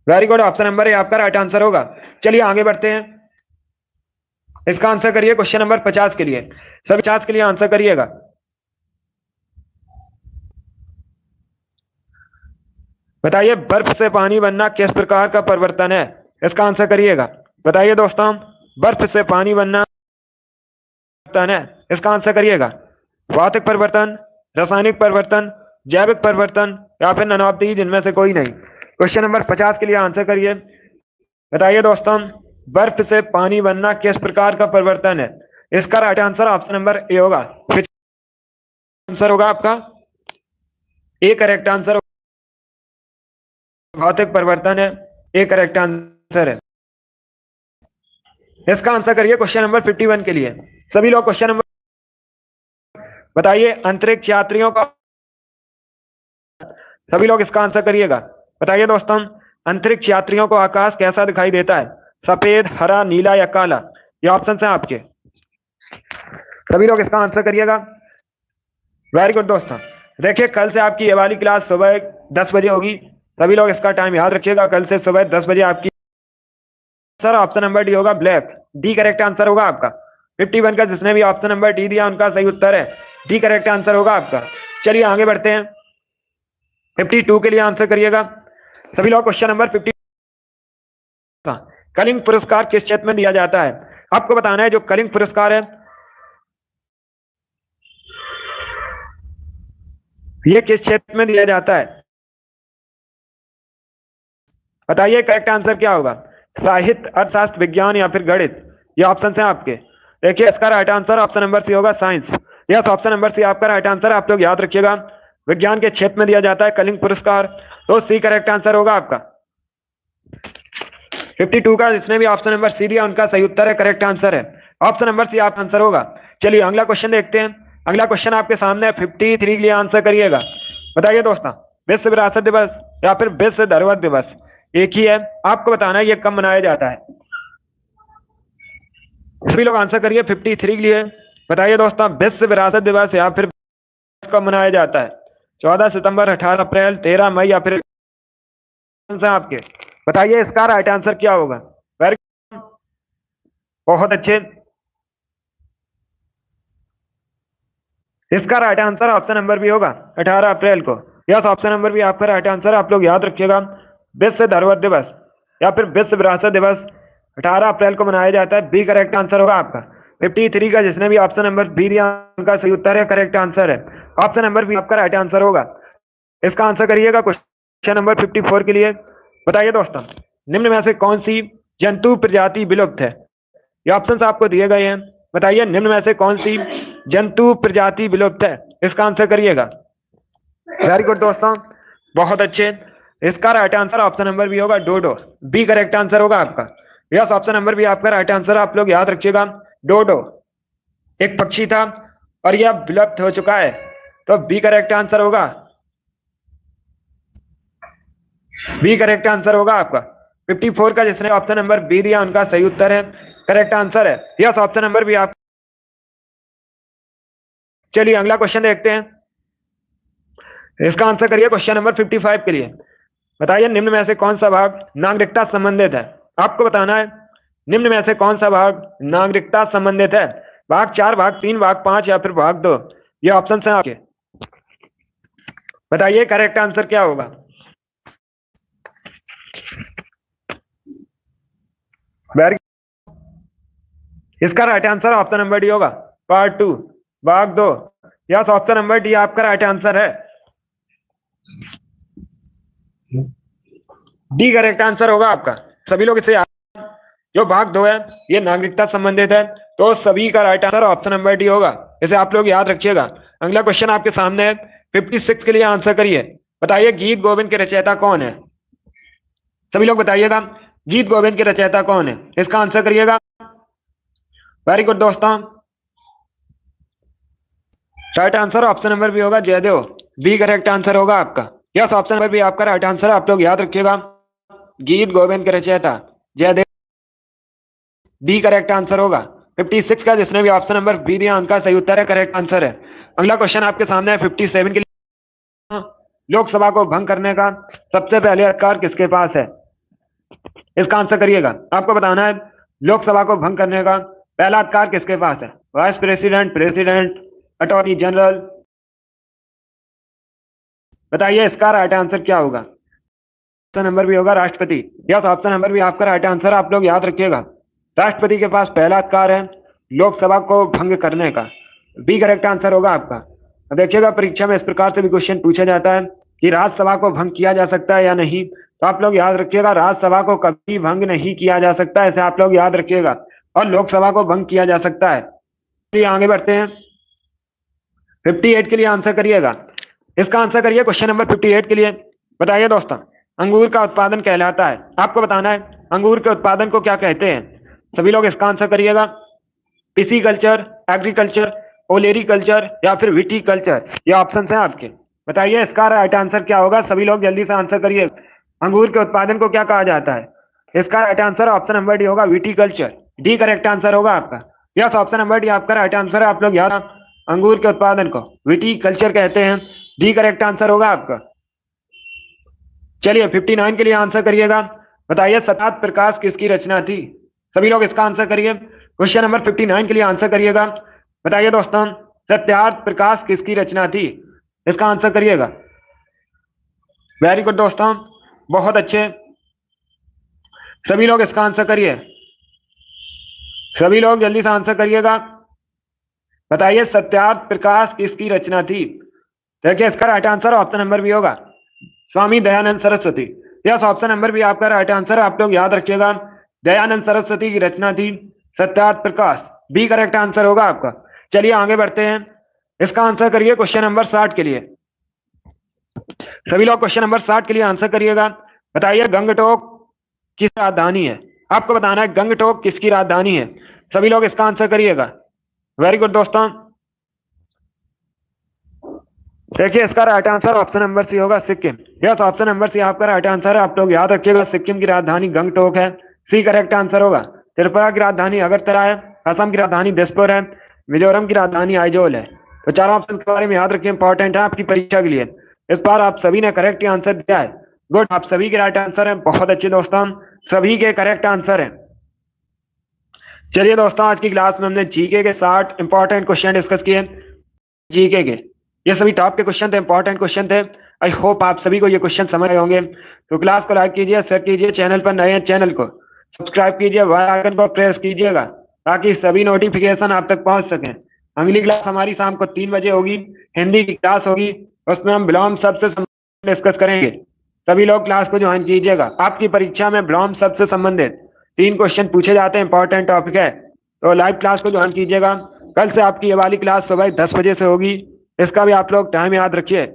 very good. Option number A आपका राइट आंसर होगा। चलिए आगे बढ़ते हैं। इसका आंसर करिए क्वेश्चन नंबर 50 के लिए। सभी 50 के लिए आंसर करिएगा। बताइए, बर्फ से पानी बनना किस प्रकार का परिवर्तन है? इसका आंसर करिएगा। बताइए दोस्तों, बर्फ से पानी बनना परिवर्तन है, इसका आंसर करिएगा। भौतिक परिवर्तन, रासायनिक परिवर्तन, जैविक परिवर्तन या फिर नन ऑफ दी, जिनमें से कोई नहीं। क्वेश्चन नंबर 50 के लिए आंसर करिए। बताइए दोस्तों, बर्फ से पानी बनना किस प्रकार का परिवर्तन है? इसका right answer option number A होगा। आंसर होगा आपका ए करेक्ट आंसर। भौतिक परिवर्तन है, ए करेक्ट आंसर है। इसका आंसर करिए क्वेश्चन नंबर 51 के लिए। सभी लोग क्वेश्चन नंबर बताइए, अंतरिक्ष यात्रियों का, सभी लोग इसका आंसर करिएगा। बताइए दोस्तों, अंतरिक्ष यात्रियों को आकाश कैसा दिखाई देता है? सफेद, हरा, नीला या काला? ये ऑप्शन है आपके। सभी लोग इसका आंसर करिएगा। वेरी गुड दोस्तों। देखिए, कल से आपकी ये वाली क्लास सुबह 10 बजे होगी। सभी लोग इसका टाइम याद रखिएगा, कल से सुबह 10 बजे आपकी। सर ऑप्शन नंबर डी होगा, ब्लैक। डी करेक्ट आंसर होगा आपका। 51 का जिसने भी ऑप्शन नंबर डी दिया उनका सही उत्तर है, डी करेक्ट आंसर होगा आपका। चलिए आगे बढ़ते हैं। 52 के लिए आंसर करिएगा सभी लोग। क्वेश्चन नंबर 50, कलिंग पुरस्कार किस क्षेत्र में दिया जाता है? आपको बताना है जो कलिंग पुरस्कार है ये किस क्षेत्र में दिया जाता है? बताइए करेक्ट आंसर क्या होगा? साहित्य, अर्थशास्त्र, विज्ञान या फिर गणित? ये ऑप्शन है आपके। देखिए, इसका right answer option number C होगा, science. Yes, option number C आपका राइट आंसर। आप लोग याद रखिएगा, विज्ञान के क्षेत्र में दिया जाता है कलिंग पुरस्कार, तो सी करेक्ट आंसर होगा आपका। 52 का जिसने भी ऑप्शन नंबर सी दिया उनका सही उत्तर है, करेक्ट आंसर है ऑप्शन नंबर सी आप आंसर होगा। चलिए अगला क्वेश्चन देखते हैं। अगला क्वेश्चन आपके सामने है, 53 के लिए आंसर करिएगा। बताइए दोस्तों, विश्व विरासत दिवस या फिर विश्व धरोहर दिवस एक ही है, आपको बताना है ये कब मनाया जाता है। सभी लोग आंसर करिए 53 के लिए। बताइए दोस्तों, विश्व विरासत दिवस या फिर कब मनाया जाता है? 14 सितंबर, 18 अप्रैल, 13 मई या फिर आपके? बताइए इसका राइट आंसर क्या होगा? वेरी बहुत अच्छे। इसका राइट आंसर ऑप्शन नंबर भी होगा 18 अप्रैल को। यस, ऑप्शन नंबर भी आपका राइट आंसर। आप लोग याद रखिएगा, विश्व धरोहर दिवस या फिर विश्व विरासत दिवस 18 अप्रैल को मनाया जाता है। बी करेक्ट आंसर होगा आपका। 53 का जिसने भी ऑप्शन नंबर बी दिया उनका सही उत्तर है, करेक्ट आंसर है ऑप्शन नंबर बी आपका राइट आंसर होगा। इसका आंसर करिएगा क्वेश्चन नंबर 54 के लिए। बताइए दोस्तों, निम्न में से कौन सी जंतु प्रजाति विलुप्त है? ये ऑप्शन आपको दिए गए हैं। बताइए निम्न में से कौन सी जंतु प्रजाति विलुप्त है? इसका आंसर करिएगा। वेरी गुड दोस्तों, बहुत अच्छे। इसका राइट आंसर ऑप्शन नंबर भी होगा, डोडो। बी करेक्ट आंसर होगा आपका। यस, ऑप्शन नंबर भी आपका राइट आंसर। आप लोग याद रखिएगा, डोडो एक पक्षी था और यह विलुप्त हो चुका है, तो बी करेक्ट आंसर होगा। बी करेक्ट आंसर होगा आपका। 54 का जिसने ऑप्शन नंबर बी दिया उनका सही उत्तर है, करेक्ट आंसर है। यस, ऑप्शन नंबर भी आप। चलिए अगला क्वेश्चन देखते हैं। इसका आंसर करिए क्वेश्चन नंबर 55 के लिए। बताइए निम्न में से कौन सा भाग नागरिकता संबंधित है? आपको बताना है निम्न में से कौन सा भाग नागरिकता संबंधित है। भाग 4, भाग 3, भाग 5 या फिर भाग 2? ये ऑप्शन है आपके। बताइए करेक्ट आंसर क्या होगा? इसका right answer option number D होगा, पार्ट 2 भाग 2। यस, ऑप्शन नंबर डी आपका राइट आंसर है। डी करेक्ट आंसर होगा आपका। सभी लोग इसे जो भाग 2 है ये नागरिकता संबंधित है, तो सभी का right answer option number D होगा। इसे आप लोग याद रखिएगा। अगला क्वेश्चन आपके सामने है, 56 के लिए आंसर करिए। बताइए गीत गोविंद के रचयिता कौन है? सभी लोग बताइएगा, गीत गोविंद के रचयिता कौन है? इसका आंसर करिएगा। वेरी गुड दोस्तों, right answer option number B होगा जयदेव, बी करेक्ट आंसर होगा आपका। यस, ऑप्शन नंबर बी आपका राइट आंसर है, आप लोग याद रखिएगा। गीत गोविंद के रचयिता जयदेव, बी करेक्ट आंसर होगा। 56 का जिसने भी ऑप्शन नंबर बी दिया उनका सही उत्तर है, करेक्ट आंसर है। अगला क्वेश्चन आपके सामने है 57 के लिए, लोकसभा को भंग करने का सबसे पहले अधिकार किसके पास है? इसका आंसर करिएगा। आपको बताना है लोकसभा को भंग करने का पहला अधिकार किसके पास है? Vice president, president, attorney general, बताइए इसका राइट आंसर क्या होगा? ऑप्शन नंबर भी होगा राष्ट्रपति। यस, ऑप्शन नंबर भी आपका राइट आंसर, आप लोग याद रखिएगा। राष्ट्रपति के पास पहला अधिकार है लोकसभा को भंग करने का, बी करेक्ट आंसर होगा आपका। अब देखिएगा परीक्षा में इस प्रकार से भी क्वेश्चन पूछा जाता है कि राज्यसभा को भंग किया जा सकता है या नहीं, तो आप लोग याद रखिएगा राज्यसभा को कभी भंग नहीं किया जा सकता, ऐसे आप लोग याद रखिएगा, और लोकसभा को भंग किया जा सकता है। चलिए आगे बढ़ते हैं, 58 के लिए आंसर करिएगा। इसका आंसर करिए क्वेश्चन नंबर 58 के लिए। बताइए दोस्तों, अंगूर का उत्पादन कहलाता है, आपको बताना है अंगूर के उत्पादन को क्या कहते हैं। सभी लोग इसका आंसर करिएगा। पिसीकल्चर, एग्रीकल्चर, ओलेरीकल्चर या फिर विटीकल्चर, ये ऑप्शन है आपके। बताइए इसका राइट आंसर क्या होगा? सभी लोग जल्दी से आंसर करिए। अंगूर के उत्पादन को क्या कहा जाता है? इसका right answer option number D होगा, विटीकल्चर, डी करेक्ट आंसर होगा आपका। यस, ऑप्शन नंबर डी आपका राइट आंसर है, आप लोग याद, अंगूर के उत्पादन को विटीकल्चर कहते हैं, डी करेक्ट आंसर होगा आपका। चलिए 59 के लिए आंसर करिएगा। बताइए सत्यार्थ प्रकाश किसकी रचना थी? सभी लोग इसका आंसर करिए। क्वेश्चन नंबर 59 के लिए आंसर करिएगा। बताइए दोस्तों, सत्यार्थ प्रकाश किसकी रचना थी? इसका आंसर करिएगा। वेरी गुड दोस्तों, बहुत अच्छे, सभी लोग इसका आंसर करिए। सभी लोग जल्दी से आंसर करिएगा। बताइए सत्यार्थ प्रकाश किसकी रचना थी? देखिए इसका राइट आंसर ऑप्शन नंबर भी होगा Swami Dayanand Saraswati. Yes, option number भी आपका राइट आंसर है, आप लोग याद रखिएगा। दयानंद सरस्वती की रचना थी Satyarth Prakash, B correct answer होगा आपका। चलिए आगे बढ़ते हैं, इसका आंसर करिए क्वेश्चन नंबर 60 के लिए। सभी लोग क्वेश्चन नंबर 60 के लिए आंसर करिएगा। बताइए गंगटोक किस राजधानी है? आपको बताना है गंगटोक किसकी राजधानी है। सभी लोग इसका आंसर करिएगा। वेरी गुड दोस्तों, देखिए इसका right answer option number C होगा, Sikkim. Yes, option number C आपका राइट आंसर है, आप लोग याद रखिएगा। सिक्किम की राजधानी गंगटोक है, सी करेक्ट आंसर होगा। त्रिपुरा की राजधानी अगरतला है, असम की राजधानी दिसपुर है, मिजोरम की राजधानी आइजोल है। तो चारों ऑप्शन के बारे में याद रखिए, इंपॉर्टेंट है आपकी परीक्षा के लिए। इस बार आप सभी ने करेक्ट आंसर दिया है, गुड, आप सभी के राइट आंसर है, बहुत अच्छे दोस्तों, सभी के करेक्ट आंसर है। चलिए दोस्तों, आज की क्लास में हमने जीके के 60 इंपॉर्टेंट क्वेश्चन डिस्कस किए। जीके के ये सभी टॉप के क्वेश्चन थे, इंपॉर्टेंट क्वेश्चन थे। आई होप आप सभी को ये क्वेश्चन समझ आए होंगे। तो क्लास को लाइक कीजिए, शेयर कीजिए, चैनल पर नए हैं चैनल को सब्सक्राइब कीजिए, बेल आइकन को प्रेस कीजिएगा ताकि सभी नोटिफिकेशन आप तक पहुंच सकें। अगली क्लास हमारी शाम को 3 बजे होगी, हिंदी की क्लास होगी, उसमें हम विलोम शब्द से डिस्कस करेंगे। सभी लोग क्लास को ज्वाइन कीजिएगा। आपकी परीक्षा में विलोम शब्द से संबंधित 3 क्वेश्चन पूछे जाते हैं, इंपॉर्टेंट टॉपिक है, तो लाइव क्लास को ज्वाइन कीजिएगा। कल से आपकी ये वाली क्लास सुबह 10 बजे से होगी, इसका भी आप लोग टाइम याद रखिए।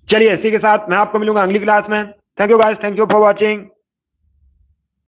चलिए इसी के साथ मैं आपको मिलूंगा अगली क्लास में। Thank you guys, thank you for watching.